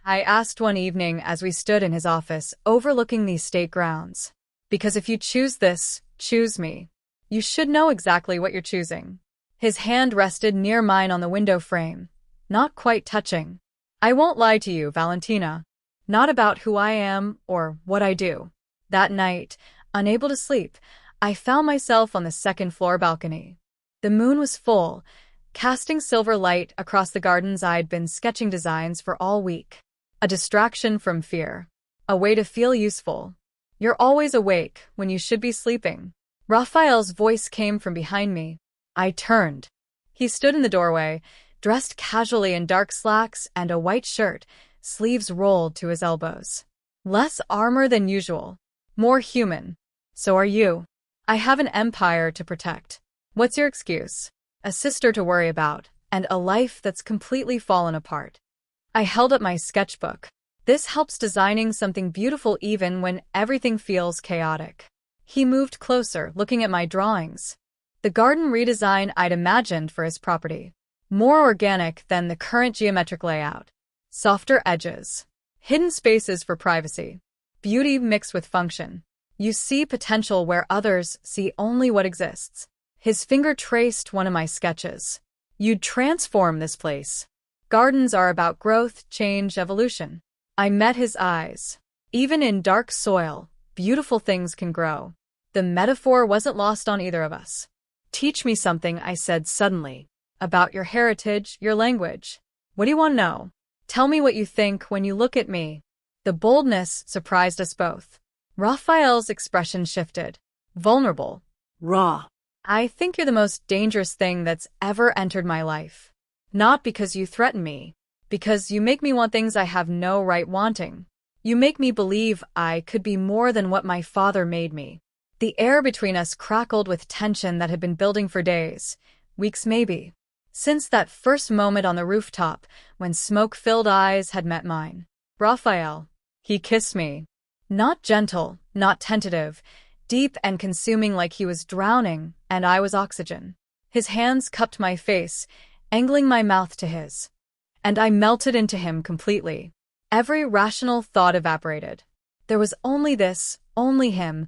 I asked one evening as we stood in his office overlooking the state grounds. Because if you choose this, choose me. You should know exactly what you're choosing. His hand rested near mine on the window frame, not quite touching. I won't lie to you, Valentina. Not about who I am or what I do. That night, unable to sleep, I found myself on the second-floor balcony. The moon was full, casting silver light across the gardens I'd been sketching designs for all week. A distraction from fear. A way to feel useful. You're always awake when you should be sleeping. Raphael's voice came from behind me. I turned. He stood in the doorway, dressed casually in dark slacks and a white shirt, sleeves rolled to his elbows. Less armor than usual. More human. So are you. I have an empire to protect. What's your excuse? A sister to worry about, and a life that's completely fallen apart. I held up my sketchbook. This helps designing something beautiful even when everything feels chaotic. He moved closer, looking at my drawings. The garden redesign I'd imagined for his property. More organic than the current geometric layout. Softer edges. Hidden spaces for privacy. Beauty mixed with function. You see potential where others see only what exists. His finger traced one of my sketches. You'd transform this place. Gardens are about growth, change, evolution. I met his eyes. Even in dark soil, beautiful things can grow. The metaphor wasn't lost on either of us. Teach me something, I said suddenly. About your heritage, your language. What do you want to know? Tell me what you think when you look at me. The boldness surprised us both. Raphael's expression shifted. Vulnerable. Raw. I think you're the most dangerous thing that's ever entered my life. Not because you threaten me. Because you make me want things I have no right wanting. You make me believe I could be more than what my father made me. The air between us crackled with tension that had been building for days, weeks maybe. Since that first moment on the rooftop, when smoke-filled eyes had met mine. Raphael. He kissed me. Not gentle, not tentative, deep and consuming like he was drowning, and I was oxygen. His hands cupped my face, angling my mouth to his. And I melted into him completely. Every rational thought evaporated. There was only this, only him,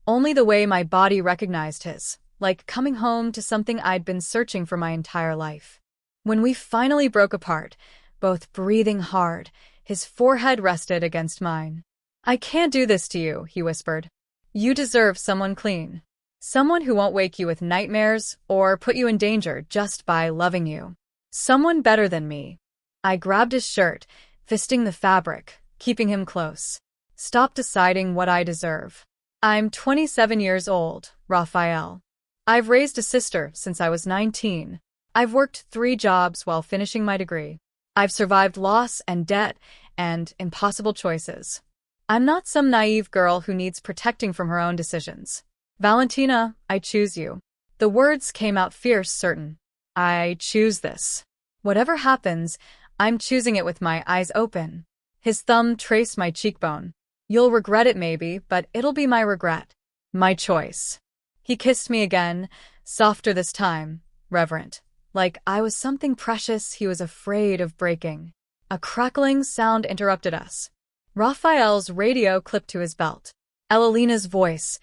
only the way my body recognized his, like coming home to something I'd been searching for my entire life. When we finally broke apart, both breathing hard, his forehead rested against mine. I can't do this to you, he whispered. You deserve someone clean. Someone who won't wake you with nightmares or put you in danger just by loving you. Someone better than me. I grabbed his shirt, fisting the fabric, keeping him close. Stop deciding what I deserve. I'm 27 years old, Raphael. I've raised a sister since I was 19. I've worked 3 jobs while finishing my degree. I've survived loss and debt and impossible choices. I'm not some naive girl who needs protecting from her own decisions. Valentina, I choose you. The words came out fierce, certain. I choose this. Whatever happens, I'm choosing it with my eyes open. His thumb traced my cheekbone. You'll regret it maybe, but it'll be my regret. My choice. He kissed me again, softer this time, reverent. Like I was something precious he was afraid of breaking. A crackling sound interrupted us. Raphael's radio clipped to his belt. Elalina's voice,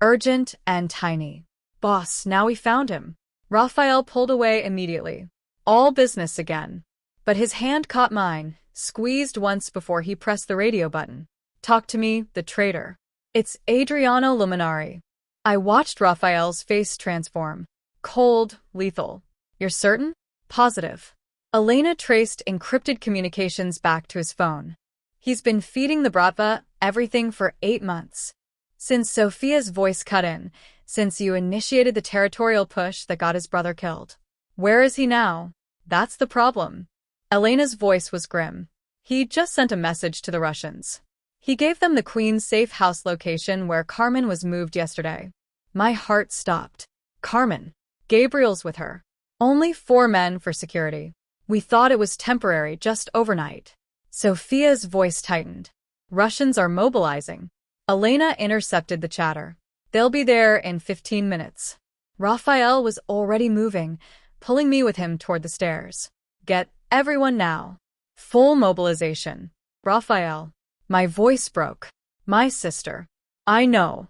urgent and tiny. Boss, now we found him. Raphael pulled away immediately. All business again. But his hand caught mine, squeezed once before he pressed the radio button. Talk to me, the traitor. It's Adriano Luminari. I watched Raphael's face transform. Cold, lethal. You're certain? Positive. Elena traced encrypted communications back to his phone. He's been feeding the Bratva everything for 8 months. Since Sophia's voice cut in, since you initiated the territorial push that got his brother killed. Where is he now? That's the problem. Elena's voice was grim. He just sent a message to the Russians. He gave them the Queen's safe house location where Carmen was moved yesterday. My heart stopped. Carmen. Gabriel's with her. Only 4 men for security. We thought it was temporary, just overnight. Sophia's voice tightened. Russians are mobilizing. Elena intercepted the chatter. They'll be there in 15 minutes. Raphael was already moving, pulling me with him toward the stairs. Get everyone now. Full mobilization. Raphael. My voice broke. My sister. I know.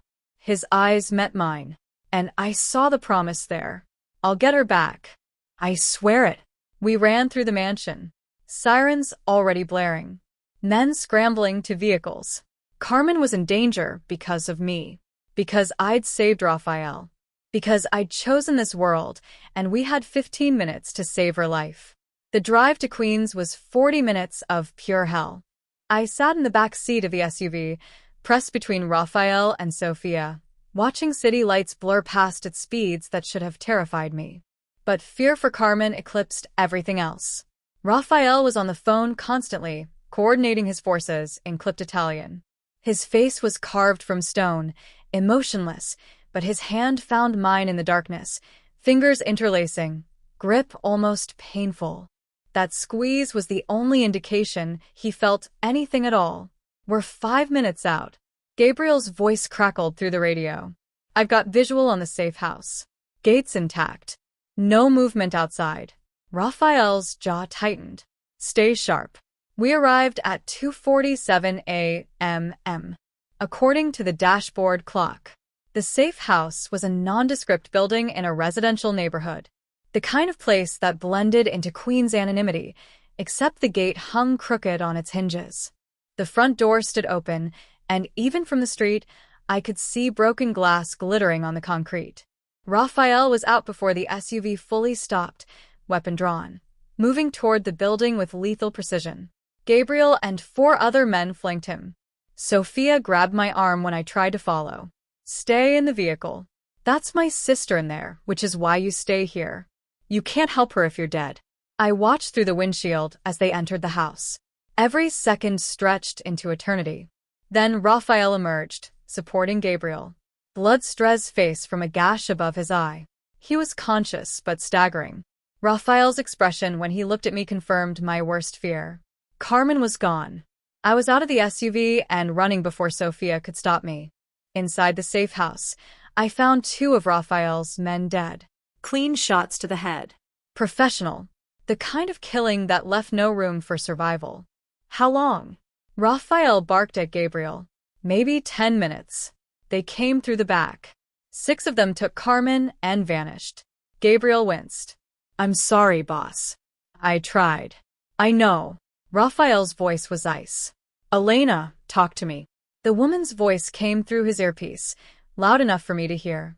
His eyes met mine, and I saw the promise there. I'll get her back. I swear it. We ran through the mansion. Sirens already blaring. Men scrambling to vehicles. Carmen was in danger because of me. Because I'd saved Raphael. Because I'd chosen this world, and we had 15 minutes to save her life. The drive to Queens was 40 minutes of pure hell. I sat in the back seat of the SUV, pressed between Raphael and Sophia, watching city lights blur past at speeds that should have terrified me. But fear for Carmen eclipsed everything else. Raphael was on the phone constantly, coordinating his forces in clipped Italian. His face was carved from stone, emotionless, but his hand found mine in the darkness, fingers interlacing, grip almost painful. That squeeze was the only indication he felt anything at all. We're 5 minutes out. Gabriel's voice crackled through the radio. I've got visual on the safe house. Gates intact. No movement outside. Raphael's jaw tightened. Stay sharp. We arrived at 2:47 a.m. according to the dashboard clock. The safe house was a nondescript building in a residential neighborhood. The kind of place that blended into Queen's anonymity, except the gate hung crooked on its hinges. The front door stood open, and even from the street, I could see broken glass glittering on the concrete. Raphael was out before the SUV fully stopped, weapon drawn, moving toward the building with lethal precision. Gabriel and 4 other men flanked him. Sophia grabbed my arm when I tried to follow. Stay in the vehicle. That's my sister in there, which is why you stay here. You can't help her if you're dead. I watched through the windshield as they entered the house. Every second stretched into eternity. Then Raphael emerged, supporting Gabriel. Blood strezzed face from a gash above his eye. He was conscious but staggering. Raphael's expression when he looked at me confirmed my worst fear. Carmen was gone. I was out of the SUV and running before Sophia could stop me. Inside the safe house, I found 2 of Raphael's men dead. Clean shots to the head. Professional. The kind of killing that left no room for survival. How long? Raphael barked at Gabriel. Maybe 10 minutes. They came through the back. 6 of them took Carmen and vanished. Gabriel winced. I'm sorry, boss. I tried. I know. Raphael's voice was ice. Elena, talk to me. The woman's voice came through his earpiece, loud enough for me to hear.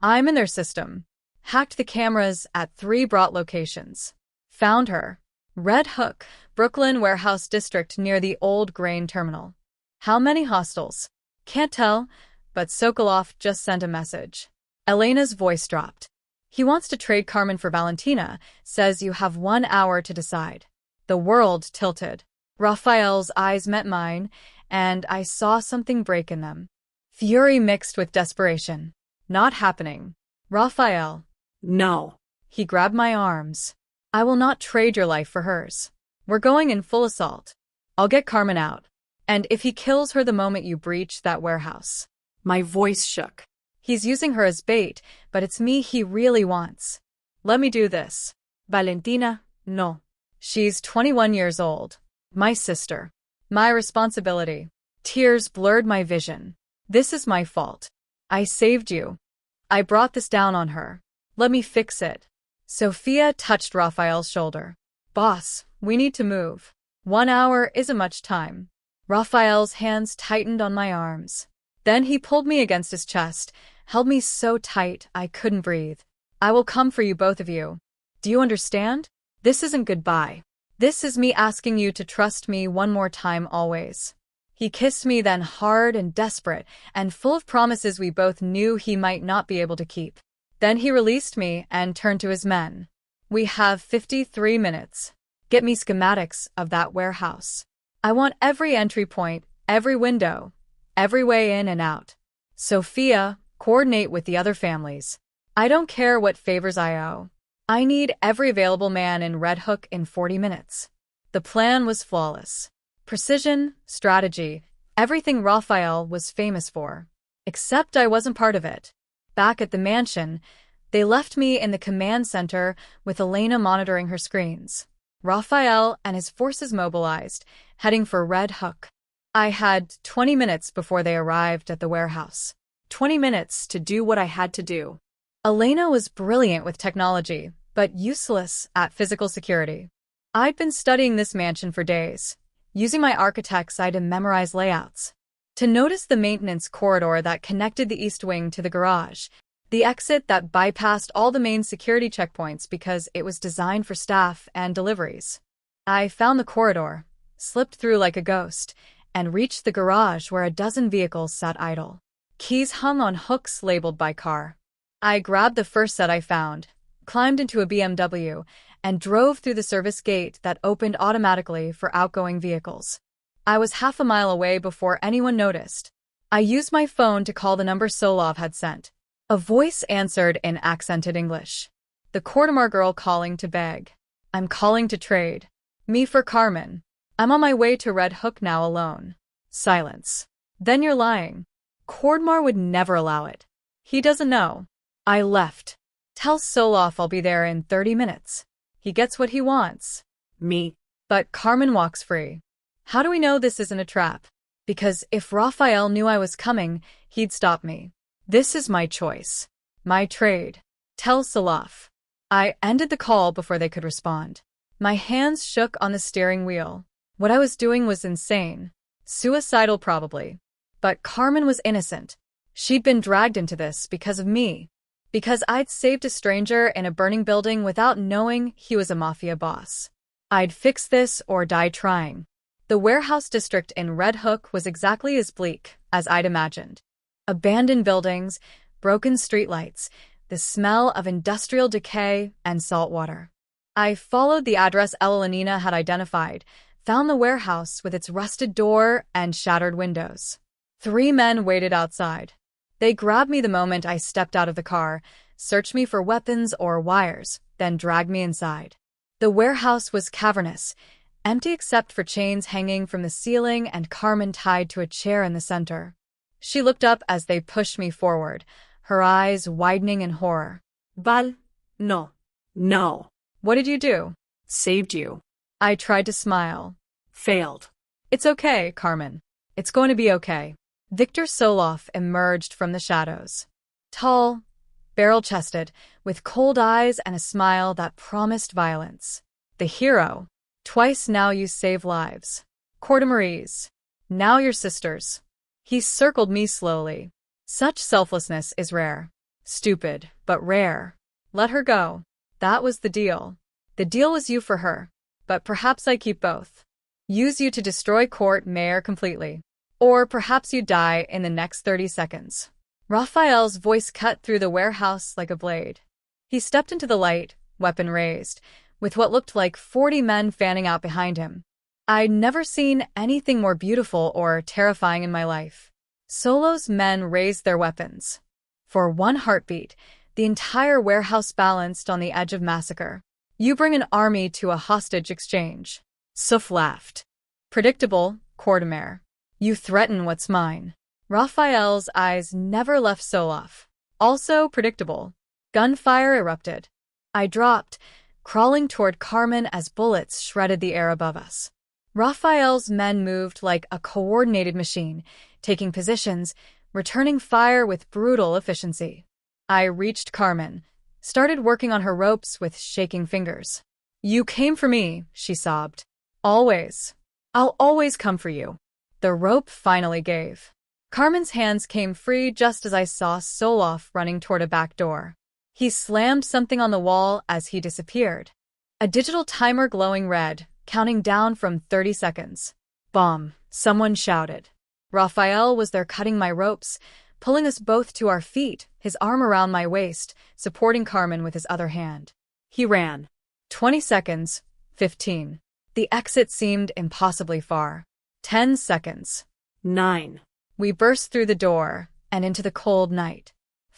I'm in their system. Hacked the cameras at 3 brought locations. Found her. Red Hook, Brooklyn Warehouse District near the old grain terminal. How many hostiles? Can't tell, but Sokolov just sent a message. Elena's voice dropped. He wants to trade Carmen for Valentina, says you have 1 hour to decide. The world tilted. Raphael's eyes met mine, and I saw something break in them. Fury mixed with desperation. Not happening. Raphael. No. He grabbed my arms. I will not trade your life for hers. We're going in full assault. I'll get Carmen out. And if he kills her the moment you breach that warehouse. My voice shook. He's using her as bait, but it's me he really wants. Let me do this. Valentina, no. She's 21 years old. My sister. My responsibility. Tears blurred my vision. This is my fault. I saved you. I brought this down on her. Let me fix it. Sophia touched Raphael's shoulder. Boss, we need to move. 1 hour isn't much time. Raphael's hands tightened on my arms. Then he pulled me against his chest, held me so tight I couldn't breathe. I will come for you, both of you. Do you understand? This isn't goodbye. This is me asking you to trust me one more time always. He kissed me then hard and desperate, and full of promises we both knew he might not be able to keep. Then he released me and turned to his men. We have 53 minutes. Get me schematics of that warehouse. I want every entry point, every window, every way in and out. Sophia, coordinate with the other families. I don't care what favors I owe. I need every available man in Red Hook in 40 minutes. The plan was flawless. Precision, strategy, everything Raphael was famous for. Except I wasn't part of it. Back at the mansion, they left me in the command center with Elena monitoring her screens. Raphael and his forces mobilized, heading for Red Hook. I had 20 minutes before they arrived at the warehouse. 20 minutes to do what I had to do. Elena was brilliant with technology, but useless at physical security. I'd been studying this mansion for days, using my architect's eye to memorize layouts. To notice the maintenance corridor that connected the east wing to the garage, the exit that bypassed all the main security checkpoints because it was designed for staff and deliveries. I found the corridor, slipped through like a ghost, and reached the garage where a dozen vehicles sat idle. Keys hung on hooks labeled by car. I grabbed the first set I found, climbed into a BMW, and drove through the service gate that opened automatically for outgoing vehicles. I was half a mile away before anyone noticed. I used my phone to call the number Solov had sent. A voice answered in accented English. The Cordomar girl calling to beg. I'm calling to trade. Me for Carmen. I'm on my way to Red Hook now alone. Silence. Then you're lying. Cordomar would never allow it. He doesn't know. I left. Tell Solov I'll be there in 30 minutes. He gets what he wants. Me. But Carmen walks free. How do we know this isn't a trap? Because if Raphael knew I was coming, he'd stop me. This is my choice. My trade. Tell Solov. I ended the call before they could respond. My hands shook on the steering wheel. What I was doing was insane. Suicidal probably. But Carmen was innocent. She'd been dragged into this because of me. Because I'd saved a stranger in a burning building without knowing he was a mafia boss. I'd fix this or die trying. The warehouse district in Red Hook was exactly as bleak as I'd imagined. Abandoned buildings, broken streetlights, the smell of industrial decay and salt water. I followed the address Elenina had identified, found the warehouse with its rusted door and shattered windows. 3 men waited outside. They grabbed me the moment I stepped out of the car, searched me for weapons or wires, then dragged me inside. The warehouse was cavernous, empty except for chains hanging from the ceiling and Carmen tied to a chair in the center. She looked up as they pushed me forward, her eyes widening in horror. Val, no. No. What did you do? Saved you. I tried to smile. Failed. It's okay, Carmen. It's going to be okay. Victor Solov emerged from the shadows. Tall, barrel-chested, with cold eyes and a smile that promised violence. The hero. Twice now you save lives. Cordomarese. Now you're sisters. He circled me slowly. Such selflessness is rare. Stupid, but rare. Let her go. That was the deal. The deal was you for her. But perhaps I keep both. Use you to destroy Court Mayor completely. Or perhaps you die in the next 30 seconds. Raphael's voice cut through the warehouse like a blade. He stepped into the light, weapon raised, with what looked like 40 men fanning out behind him. I'd never seen anything more beautiful or terrifying in my life. Solo's men raised their weapons. For one heartbeat, the entire warehouse balanced on the edge of massacre. You bring an army to a hostage exchange. Suf laughed. Predictable, Cordomar. You threaten what's mine. Raphael's eyes never left Solov. Also predictable. Gunfire erupted. I dropped, crawling toward Carmen as bullets shredded the air above us. Raphael's men moved like a coordinated machine, taking positions, returning fire with brutal efficiency. I reached Carmen, started working on her ropes with shaking fingers. You came for me, she sobbed. Always. I'll always come for you. The rope finally gave. Carmen's hands came free just as I saw Solov running toward a back door. He slammed something on the wall as he disappeared. A digital timer glowing red, counting down from 30 seconds. Bomb, someone shouted. Raphael was there cutting my ropes, pulling us both to our feet, his arm around my waist, supporting Carmen with his other hand. He ran. 20 seconds, 15. The exit seemed impossibly far. 10 seconds. 9. We burst through the door and into the cold night.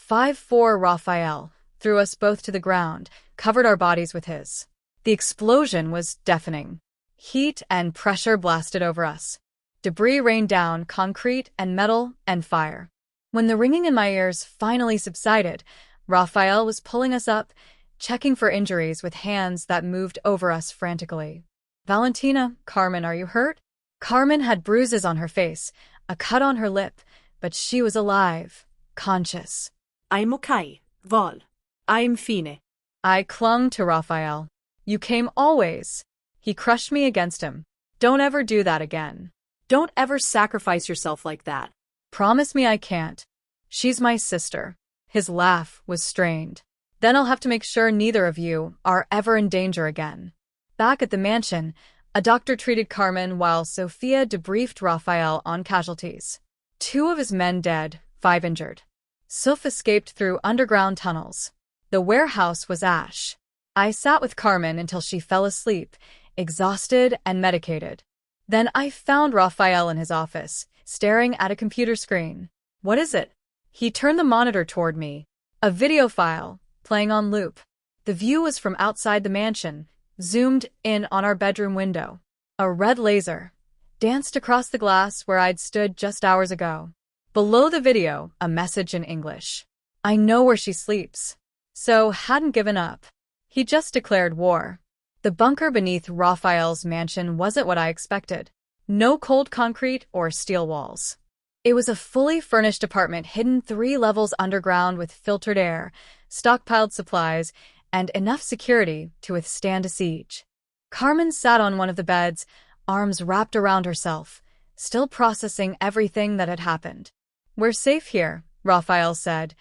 5-4 Raphael threw us both to the ground, covered our bodies with his. The explosion was deafening. Heat and pressure blasted over us. Debris rained down, concrete and metal and fire. When the ringing in my ears finally subsided, Raphael was pulling us up, checking for injuries with hands that moved over us frantically. Valentina, Carmen, are you hurt? Carmen had bruises on her face, a cut on her lip, but she was alive. conscious. I'm okay. Vol. I'm fine. I clung to Raphael. You came always. He crushed me against him. Don't ever do that again. Don't ever sacrifice yourself like that. Promise me I can't. She's my sister. His laugh was strained. Then I'll have to make sure neither of you are ever in danger again. Back at the mansion, a doctor treated Carmen while Sophia debriefed Raphael on casualties. 2 of his men dead, 5 injured. Soph escaped through underground tunnels. The warehouse was ash. I sat with Carmen until she fell asleep, exhausted and medicated. Then I found Raphael in his office, staring at a computer screen. What is it? He turned the monitor toward me. A video file, playing on loop. The view was from outside the mansion, zoomed in on our bedroom window. A red laser danced across the glass where I'd stood just hours ago. Below the video, a message in English. I know where she sleeps. So hadn't given up. He just declared war. The bunker beneath Raphael's mansion wasn't what I expected. No cold concrete or steel walls. It was a fully furnished apartment hidden 3 levels underground with filtered air, stockpiled supplies, and enough security to withstand a siege. Carmen sat on one of the beds, arms wrapped around herself, still processing everything that had happened. We're safe here, Raphael said,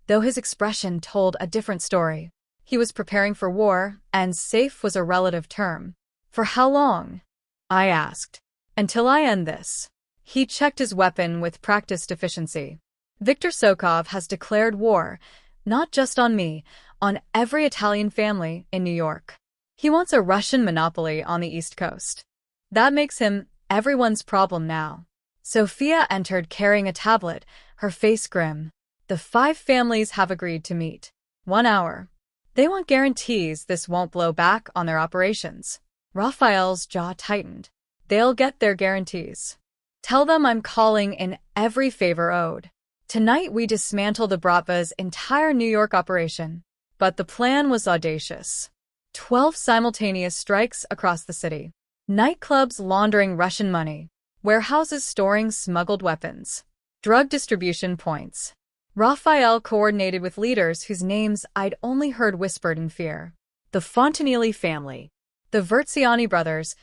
though his expression told a different story. He was preparing for war, and safe was a relative term. For how long? I asked. Until I end this. He checked his weapon with practiced efficiency. Viktor Sokov has declared war, not just on me, on every Italian family in New York. He wants a Russian monopoly on the East Coast. That makes him everyone's problem now. Sophia entered carrying a tablet, her face grim. The 5 families have agreed to meet. 1 hour. They want guarantees this won't blow back on their operations. Raphael's jaw tightened. They'll get their guarantees. Tell them I'm calling in every favor owed. Tonight we dismantle the Bratva's entire New York operation. But the plan was audacious. 12 simultaneous strikes across the city. Nightclubs laundering Russian money. Warehouses storing smuggled weapons. Drug distribution points. Raphael coordinated with leaders whose names I'd only heard whispered in fear. The Fontanelli family. The Verziani brothers,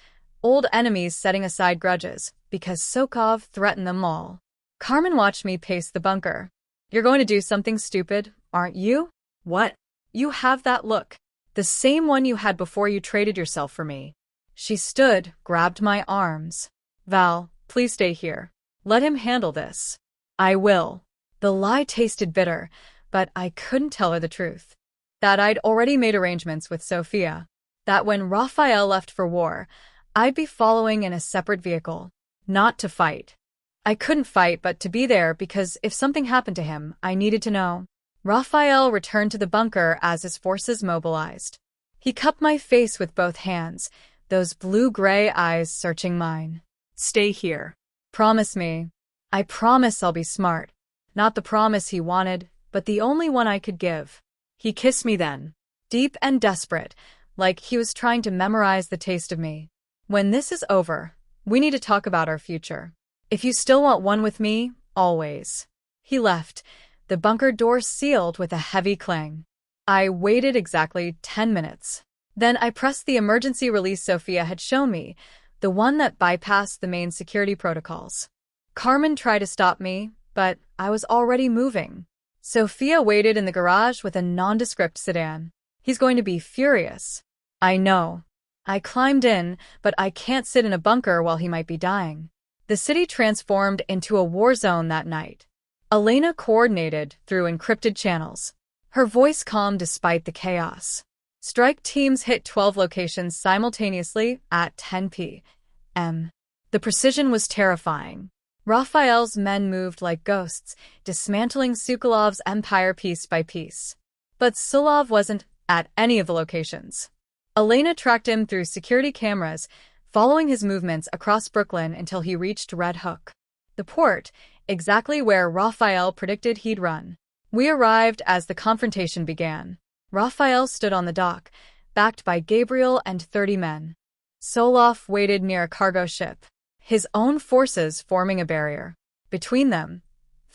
old enemies setting aside grudges, because Sokov threatened them all. Carmen watched me pace the bunker. You're going to do something stupid, aren't you? What? You have that look. The same one you had before you traded yourself for me. She stood, grabbed my arms. Val, please stay here. Let him handle this. I will. The lie tasted bitter, but I couldn't tell her the truth. That I'd already made arrangements with Sophia. That when Raphael left for war, I'd be following in a separate vehicle. Not to fight. I couldn't fight but to be there because if something happened to him, I needed to know. Raphael returned to the bunker as his forces mobilized. He cupped my face with both hands, those blue-gray eyes searching mine. Stay here. Promise me. I promise I'll be smart. Not the promise he wanted, but the only one I could give. He kissed me then, deep and desperate, like he was trying to memorize the taste of me. When this is over, we need to talk about our future. If you still want one with me, always. He left, the bunker door sealed with a heavy clang. I waited exactly 10 minutes. Then I pressed the emergency release Sophia had shown me, the one that bypassed the main security protocols. Carmen tried to stop me, but I was already moving. Sophia waited in the garage with a nondescript sedan. He's going to be furious. I know. I climbed in, but I can't sit in a bunker while he might be dying. The city transformed into a war zone that night. Elena coordinated through encrypted channels. Her voice calm despite the chaos. Strike teams hit 12 locations simultaneously at 10 p.m. The precision was terrifying. Raphael's men moved like ghosts, dismantling Sokolov's empire piece by piece. But Sokolov wasn't at any of the locations. Elena tracked him through security cameras, following his movements across Brooklyn until he reached Red Hook. The port, exactly where Raphael predicted he'd run. We arrived as the confrontation began. Raphael stood on the dock, backed by Gabriel and 30 men. Sokolov waited near a cargo ship, his own forces forming a barrier. Between them,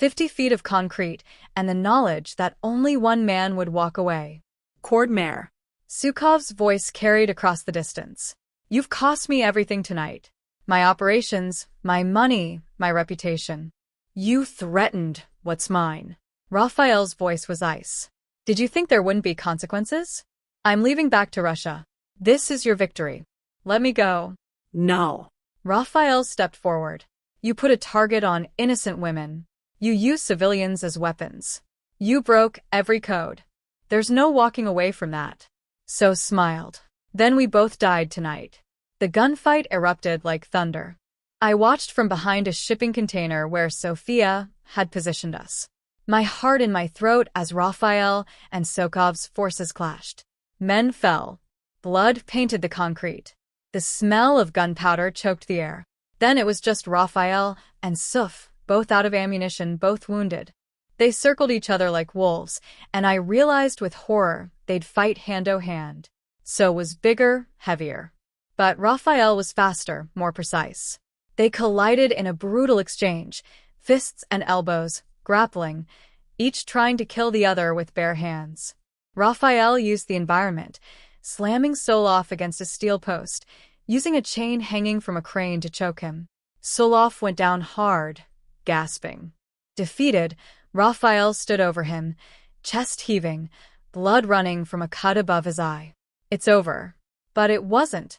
50 feet of concrete, and the knowledge that only one man would walk away. Cord mare. Sukhov's voice carried across the distance. You've cost me everything tonight. My operations, my money, my reputation. You threatened what's mine. Raphael's voice was ice. Did you think there wouldn't be consequences? I'm leaving back to Russia. This is your victory. Let me go. No. Raphael stepped forward. You put a target on innocent women. You use civilians as weapons. You broke every code. There's no walking away from that. So smiled. Then we both died tonight. The gunfight erupted like thunder. I watched from behind a shipping container where Sofia had positioned us. My heart in my throat as Raphael and Sukhov's forces clashed. Men fell. Blood painted the concrete. The smell of gunpowder choked the air. Then it was just Raphael and Suf, both out of ammunition, both wounded. They circled each other like wolves, and I realized with horror they'd fight hand-o-hand. So was bigger, heavier. But Raphael was faster, more precise. They collided in a brutal exchange, fists and elbows, grappling, each trying to kill the other with bare hands. Raphael used the environment, slamming Solov against a steel post, using a chain hanging from a crane to choke him. Solov went down hard, gasping. Defeated, Raphael stood over him, chest heaving, blood running from a cut above his eye. It's over. But it wasn't.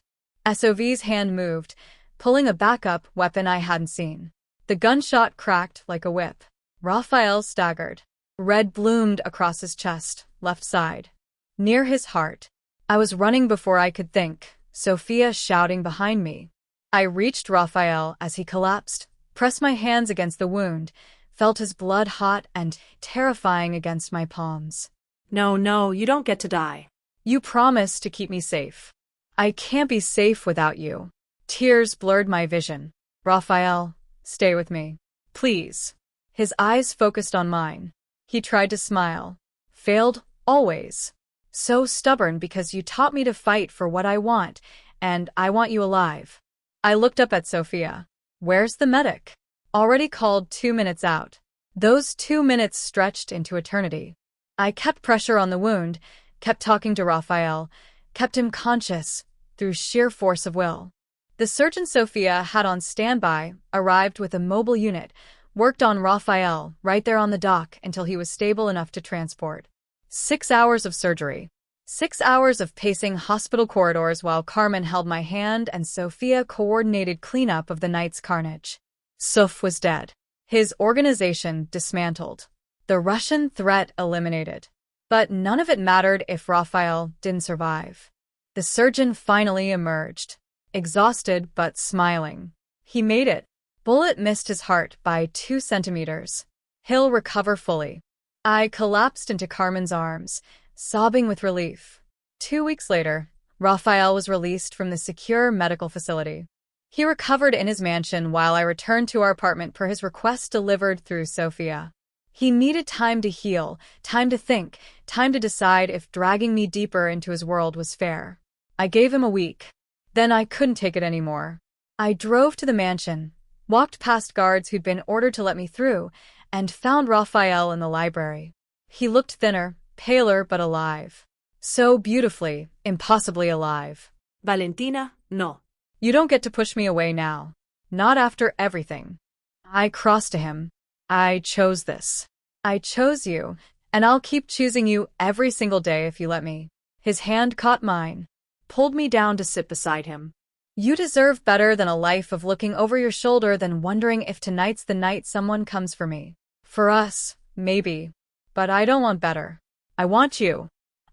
Sov's hand moved, pulling a backup weapon I hadn't seen. The gunshot cracked like a whip. Raphael staggered. Red bloomed across his chest, left side. Near his heart. I was running before I could think, Sofia shouting behind me. I reached Raphael as he collapsed, pressed my hands against the wound, felt his blood hot and terrifying against my palms. No, you don't get to die. You promised to keep me safe. I can't be safe without you. Tears blurred my vision. Raphael, stay with me. Please. His eyes focused on mine. He tried to smile. Failed, always. So stubborn because you taught me to fight for what I want, and I want you alive. I looked up at Sofia. Where's the medic? Already called 2 minutes out. Those 2 minutes stretched into eternity. I kept pressure on the wound, kept talking to Raphael, kept him conscious, through sheer force of will. The surgeon Sofia had on standby arrived with a mobile unit, worked on Raphael right there on the dock until he was stable enough to transport. 6 hours of surgery. 6 hours of pacing hospital corridors while Carmen held my hand and Sofia coordinated cleanup of the night's carnage. Suf was dead. His organization dismantled. The Russian threat eliminated. But none of it mattered if Raphael didn't survive. The surgeon finally emerged, exhausted but smiling. He made it. Bullet missed his heart by 2 centimeters. He'll recover fully. I collapsed into Carmen's arms, sobbing with relief. 2 weeks later, Raphael was released from the secure medical facility. He recovered in his mansion while I returned to our apartment per his request delivered through Sofia. He needed time to heal, time to think, time to decide if dragging me deeper into his world was fair. I gave him a week. Then I couldn't take it anymore. I drove to the mansion, walked past guards who'd been ordered to let me through, and found Raphael in the library. He looked thinner, paler but alive. So beautifully, impossibly alive. Valentina, no. You don't get to push me away now. Not after everything. I crossed to him. I chose this. I chose you, and I'll keep choosing you every single day if you let me. His hand caught mine, pulled me down to sit beside him. You deserve better than a life of looking over your shoulder than wondering if tonight's the night someone comes for me. For us, maybe. But I don't want better. I want you.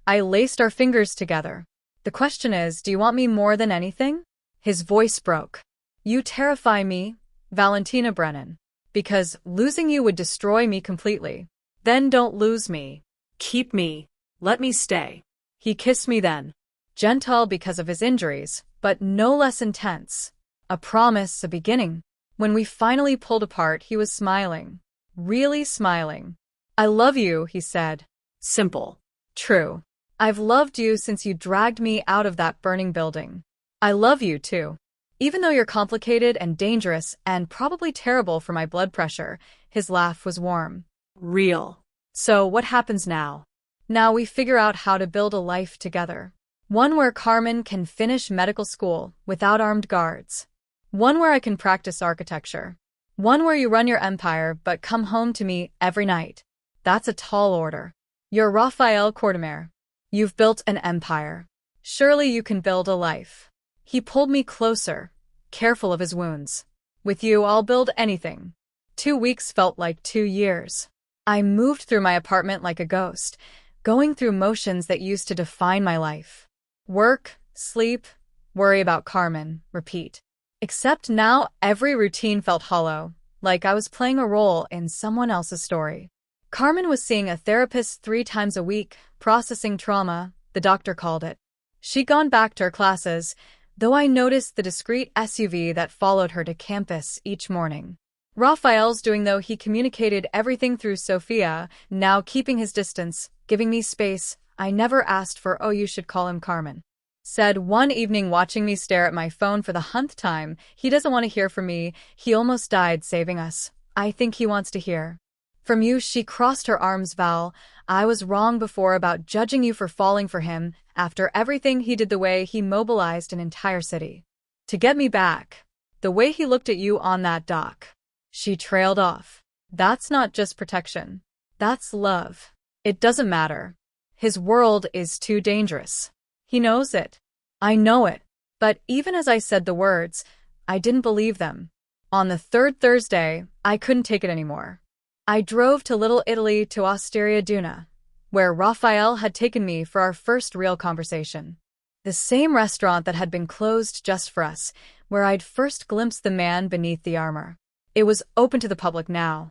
I laced our fingers together. The question is, do you want me more than anything? His voice broke. You terrify me, Valentina Brennan. Because losing you would destroy me completely. Then don't lose me. Keep me. Let me stay. He kissed me then. Gentle because of his injuries, but no less intense. A promise, a beginning. When we finally pulled apart, he was smiling. Really smiling. I love you, he said. Simple. True. I've loved you since you dragged me out of that burning building. I love you too. Even though you're complicated and dangerous and probably terrible for my blood pressure, his laugh was warm. Real. So what happens now? Now we figure out how to build a life together. One where Carmen can finish medical school without armed guards. One where I can practice architecture. One where you run your empire but come home to me every night. That's a tall order. You're Rafael Cordemer. You've built an empire. Surely you can build a life. He pulled me closer, careful of his wounds. With you, I'll build anything. 2 weeks felt like 2 years. I moved through my apartment like a ghost, going through motions that used to define my life. Work, sleep, worry about Carmen, repeat. Except now every routine felt hollow, like I was playing a role in someone else's story. Carmen was seeing a therapist 3 times a week, processing trauma, the doctor called it. She'd gone back to her classes, though I noticed the discreet SUV that followed her to campus each morning. Raphael's doing though he communicated everything through Sophia, now keeping his distance, giving me space. I never asked for you should call him Carmen. Said one evening watching me stare at my phone for the 100th time, he doesn't want to hear from me, he almost died saving us. I think he wants to hear. From you, she crossed her arms, Val. I was wrong before about judging you for falling for him, after everything he did, the way he mobilized an entire city. To get me back. The way he looked at you on that dock. She trailed off. That's not just protection. That's love. It doesn't matter. His world is too dangerous. He knows it. I know it. But even as I said the words, I didn't believe them. On the 3rd Thursday, I couldn't take it anymore. I drove to Little Italy, to Osteria Duna, where Raphael had taken me for our first real conversation. The same restaurant that had been closed just for us, where I'd first glimpsed the man beneath the armor. It was open to the public now.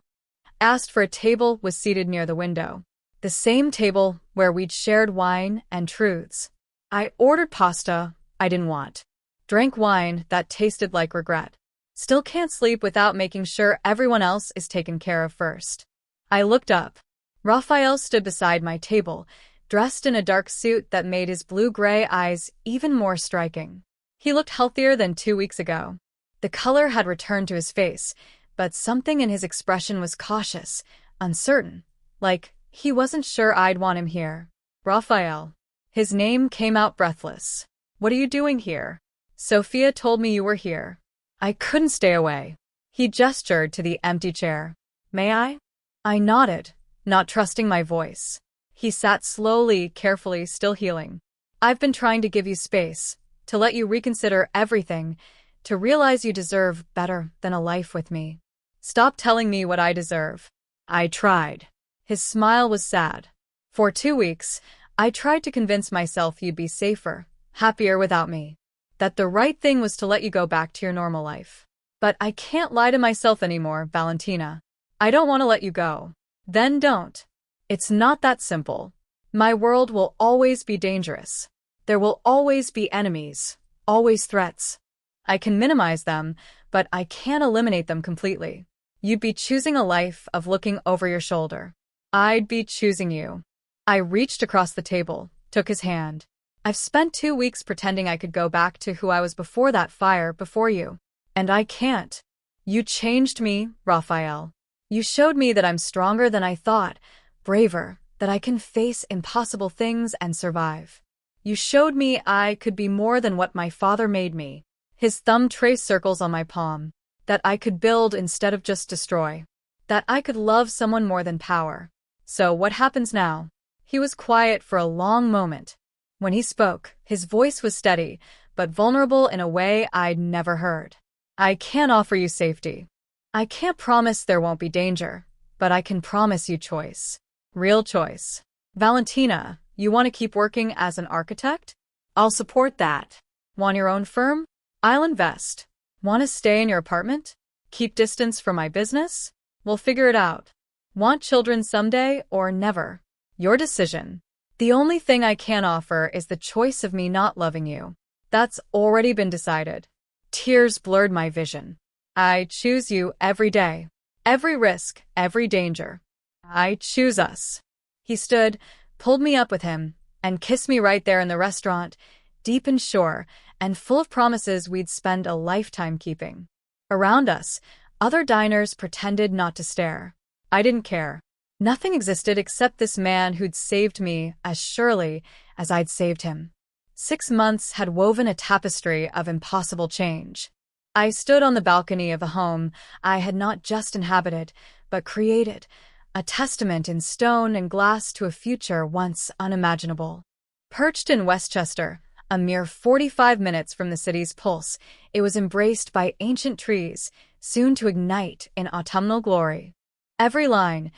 Asked for a table, was seated near the window. The same table where we'd shared wine and truths. I ordered pasta I didn't want. Drank wine that tasted like regret. Still can't sleep without making sure everyone else is taken care of first. I looked up. Raphael stood beside my table, dressed in a dark suit that made his blue-gray eyes even more striking. He looked healthier than 2 weeks ago. The color had returned to his face, but something in his expression was cautious, uncertain, like he wasn't sure I'd want him here. Raphael. His name came out breathless. What are you doing here? Sophia told me you were here. I couldn't stay away. He gestured to the empty chair. May I? I nodded, not trusting my voice. He sat slowly, carefully, still healing. I've been trying to give you space, to let you reconsider everything, to realize you deserve better than a life with me. Stop telling me what I deserve. I tried. His smile was sad. For 2 weeks, I tried to convince myself you'd be safer, happier without me. That the right thing was to let you go back to your normal life. But I can't lie to myself anymore, Valentina. I don't want to let you go. Then don't. It's not that simple. My world will always be dangerous. There will always be enemies, always threats. I can minimize them, but I can't eliminate them completely. You'd be choosing a life of looking over your shoulder. I'd be choosing you. I reached across the table, took his hand. I've spent 2 weeks pretending I could go back to who I was before that fire, before you. And I can't. You changed me, Raphael. You showed me that I'm stronger than I thought, braver, that I can face impossible things and survive. You showed me I could be more than what my father made me. His thumb traced circles on my palm. That I could build instead of just destroy. That I could love someone more than power. So what happens now? He was quiet for a long moment. When he spoke, his voice was steady, but vulnerable in a way I'd never heard. I can't offer you safety. I can't promise there won't be danger, but I can promise you choice. Real choice. Valentina, you want to keep working as an architect? I'll support that. Want your own firm? I'll invest. Want to stay in your apartment? Keep distance from my business? We'll figure it out. Want children someday or never? Your decision. The only thing I can offer is the choice of me not loving you. That's already been decided. Tears blurred my vision. I choose you every day. Every risk, every danger. I choose us. He stood, pulled me up with him, and kissed me right there in the restaurant, deep and sure, and full of promises we'd spend a lifetime keeping. Around us, other diners pretended not to stare. I didn't care. Nothing existed except this man who'd saved me as surely as I'd saved him. 6 months had woven a tapestry of impossible change. I stood on the balcony of a home I had not just inhabited, but created, a testament in stone and glass to a future once unimaginable. Perched in Westchester, a mere 45 minutes from the city's pulse, it was embraced by ancient trees, soon to ignite in autumnal glory. Every line,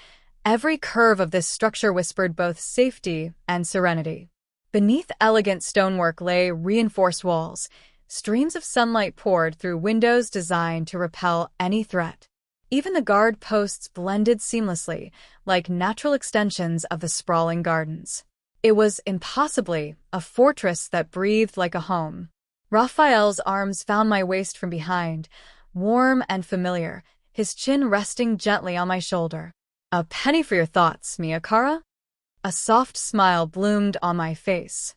every curve of this structure whispered both safety and serenity. Beneath elegant stonework lay reinforced walls. Streams of sunlight poured through windows designed to repel any threat. Even the guard posts blended seamlessly, like natural extensions of the sprawling gardens. It was impossibly a fortress that breathed like a home. Raphael's arms found my waist from behind, warm and familiar, his chin resting gently on my shoulder. "A penny for your thoughts, Mia Cara?" A soft smile bloomed on my face.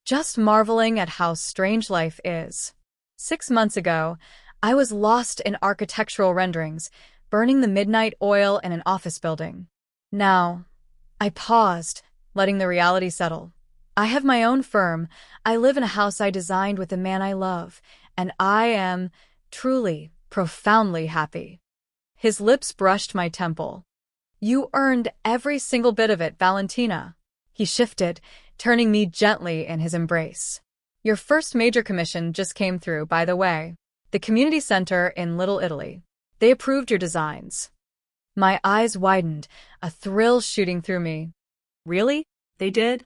Just marveling at how strange life is. 6 months ago, I was lost in architectural renderings, burning the midnight oil in an office building. Now, I paused, letting the reality settle. I have my own firm, I live in a house I designed with the man I love, and I am, truly, profoundly happy. His lips brushed my temple. "You earned every single bit of it, Valentina." He shifted, turning me gently in his embrace. "Your first major commission just came through, by the way. The community center in Little Italy. They approved your designs." My eyes widened, a thrill shooting through me. Really? They did?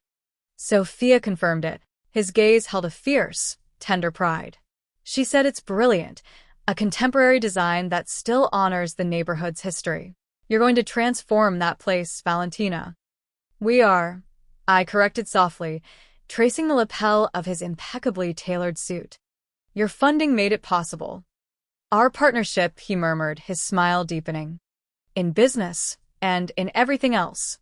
Sophia confirmed it. His gaze held a fierce, tender pride. She said it's brilliant, a contemporary design that still honors the neighborhood's history. "You're going to transform that place, Valentina." "We are," I corrected softly, tracing the lapel of his impeccably tailored suit. "Your funding made it possible." "Our partnership," he murmured, his smile deepening. "In business, and in everything else."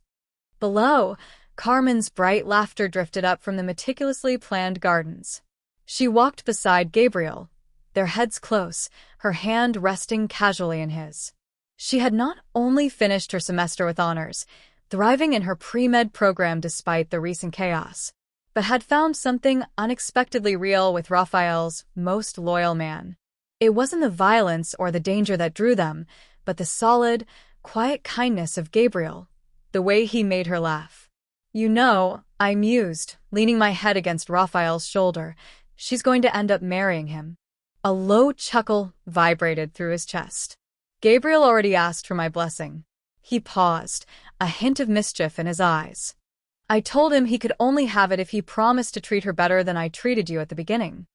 Below, Carmen's bright laughter drifted up from the meticulously planned gardens. She walked beside Gabriel, their heads close, her hand resting casually in his. She had not only finished her semester with honors, thriving in her pre-med program despite the recent chaos, but had found something unexpectedly real with Raphael's most loyal man. It wasn't the violence or the danger that drew them, but the solid, quiet kindness of Gabriel, the way he made her laugh. "You know," I mused, leaning my head against Raphael's shoulder, "she's going to end up marrying him." A low chuckle vibrated through his chest. Gabriel already asked for my blessing. He paused, a hint of mischief in his eyes. "I told him he could only have it if he promised to treat her better than I treated you at the beginning."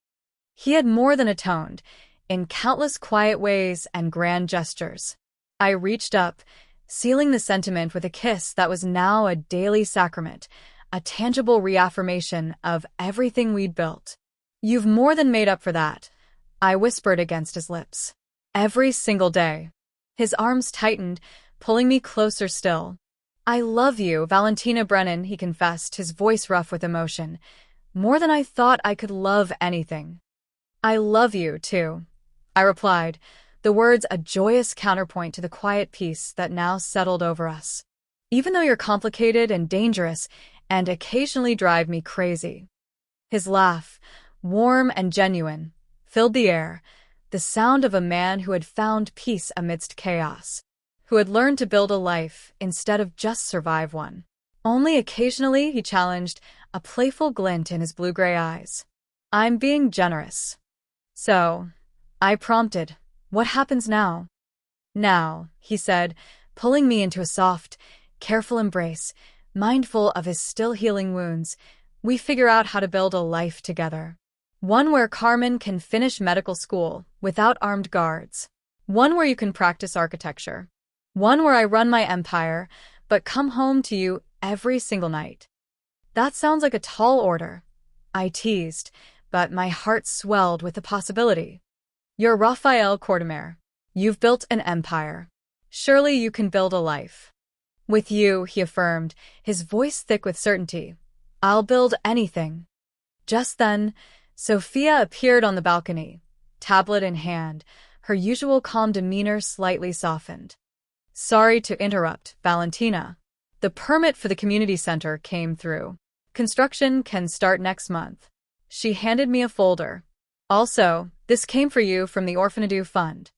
He had more than atoned, in countless quiet ways and grand gestures. I reached up, sealing the sentiment with a kiss that was now a daily sacrament, a tangible reaffirmation of everything we'd built. "You've more than made up for that," I whispered against his lips. "Every single day." His arms tightened, pulling me closer still. "I love you, Valentina Brennan," he confessed, his voice rough with emotion. "More than I thought I could love anything." "I love you, too," I replied, the words a joyous counterpoint to the quiet peace that now settled over us. "Even though you're complicated and dangerous and occasionally drive me crazy." His laugh, warm and genuine, filled the air, the sound of a man who had found peace amidst chaos, who had learned to build a life instead of just survive one. Only occasionally, he challenged, a playful glint in his blue-gray eyes. "I'm being generous." "So," I prompted, "what happens now?" "Now," he said, pulling me into a soft, careful embrace, mindful of his still healing wounds, "we figure out how to build a life together. One where Carmen can finish medical school without armed guards. One where you can practice architecture. One where I run my empire, but come home to you every single night." "That sounds like a tall order," I teased, but my heart swelled with the possibility. "You're Raphael Cordemer. You've built an empire. Surely you can build a life." "With you," he affirmed, his voice thick with certainty, "I'll build anything." Just then, Sophia appeared on the balcony, tablet in hand, her usual calm demeanor slightly softened. Sorry to interrupt, Valentina. The permit for the community center came through. Construction can start next month. She handed me a folder. Also, this came for you from the Orphanage Fund.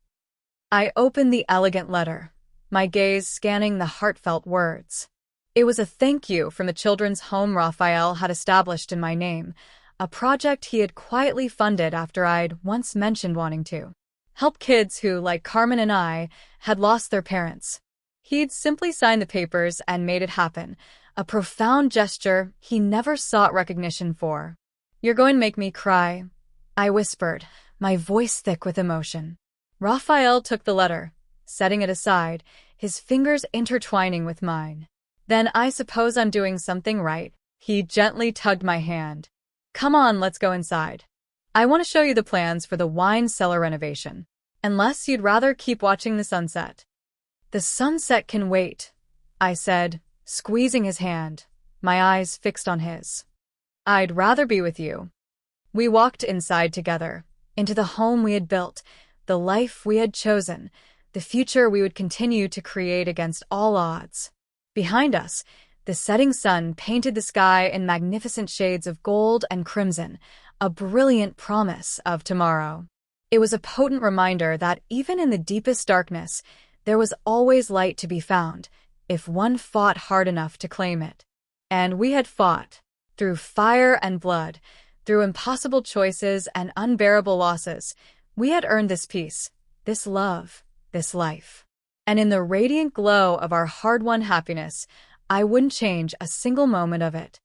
I opened the elegant letter, my gaze scanning the heartfelt words. It was a thank you from the children's home Raphael had established in my name, a project he had quietly funded after I'd once mentioned wanting to help kids who, like Carmen and I, had lost their parents. He'd simply signed the papers and made it happen, a profound gesture he never sought recognition for. You're going to make me cry, I whispered, my voice thick with emotion. Raphael took the letter, setting it aside, his fingers intertwining with mine. Then I suppose I'm doing something right. He gently tugged my hand. Come on, let's go inside. I want to show you the plans for the wine cellar renovation. Unless you'd rather keep watching the sunset. The sunset can wait, I said, squeezing his hand, my eyes fixed on his. I'd rather be with you. We walked inside together, into the home we had built, the life we had chosen, the future we would continue to create against all odds. Behind us, the setting sun painted the sky in magnificent shades of gold and crimson, a brilliant promise of tomorrow. It was a potent reminder that even in the deepest darkness, there was always light to be found, if one fought hard enough to claim it. And we had fought, through fire and blood, through impossible choices and unbearable losses. We had earned this peace, this love, this life. And in the radiant glow of our hard-won happiness, I wouldn't change a single moment of it.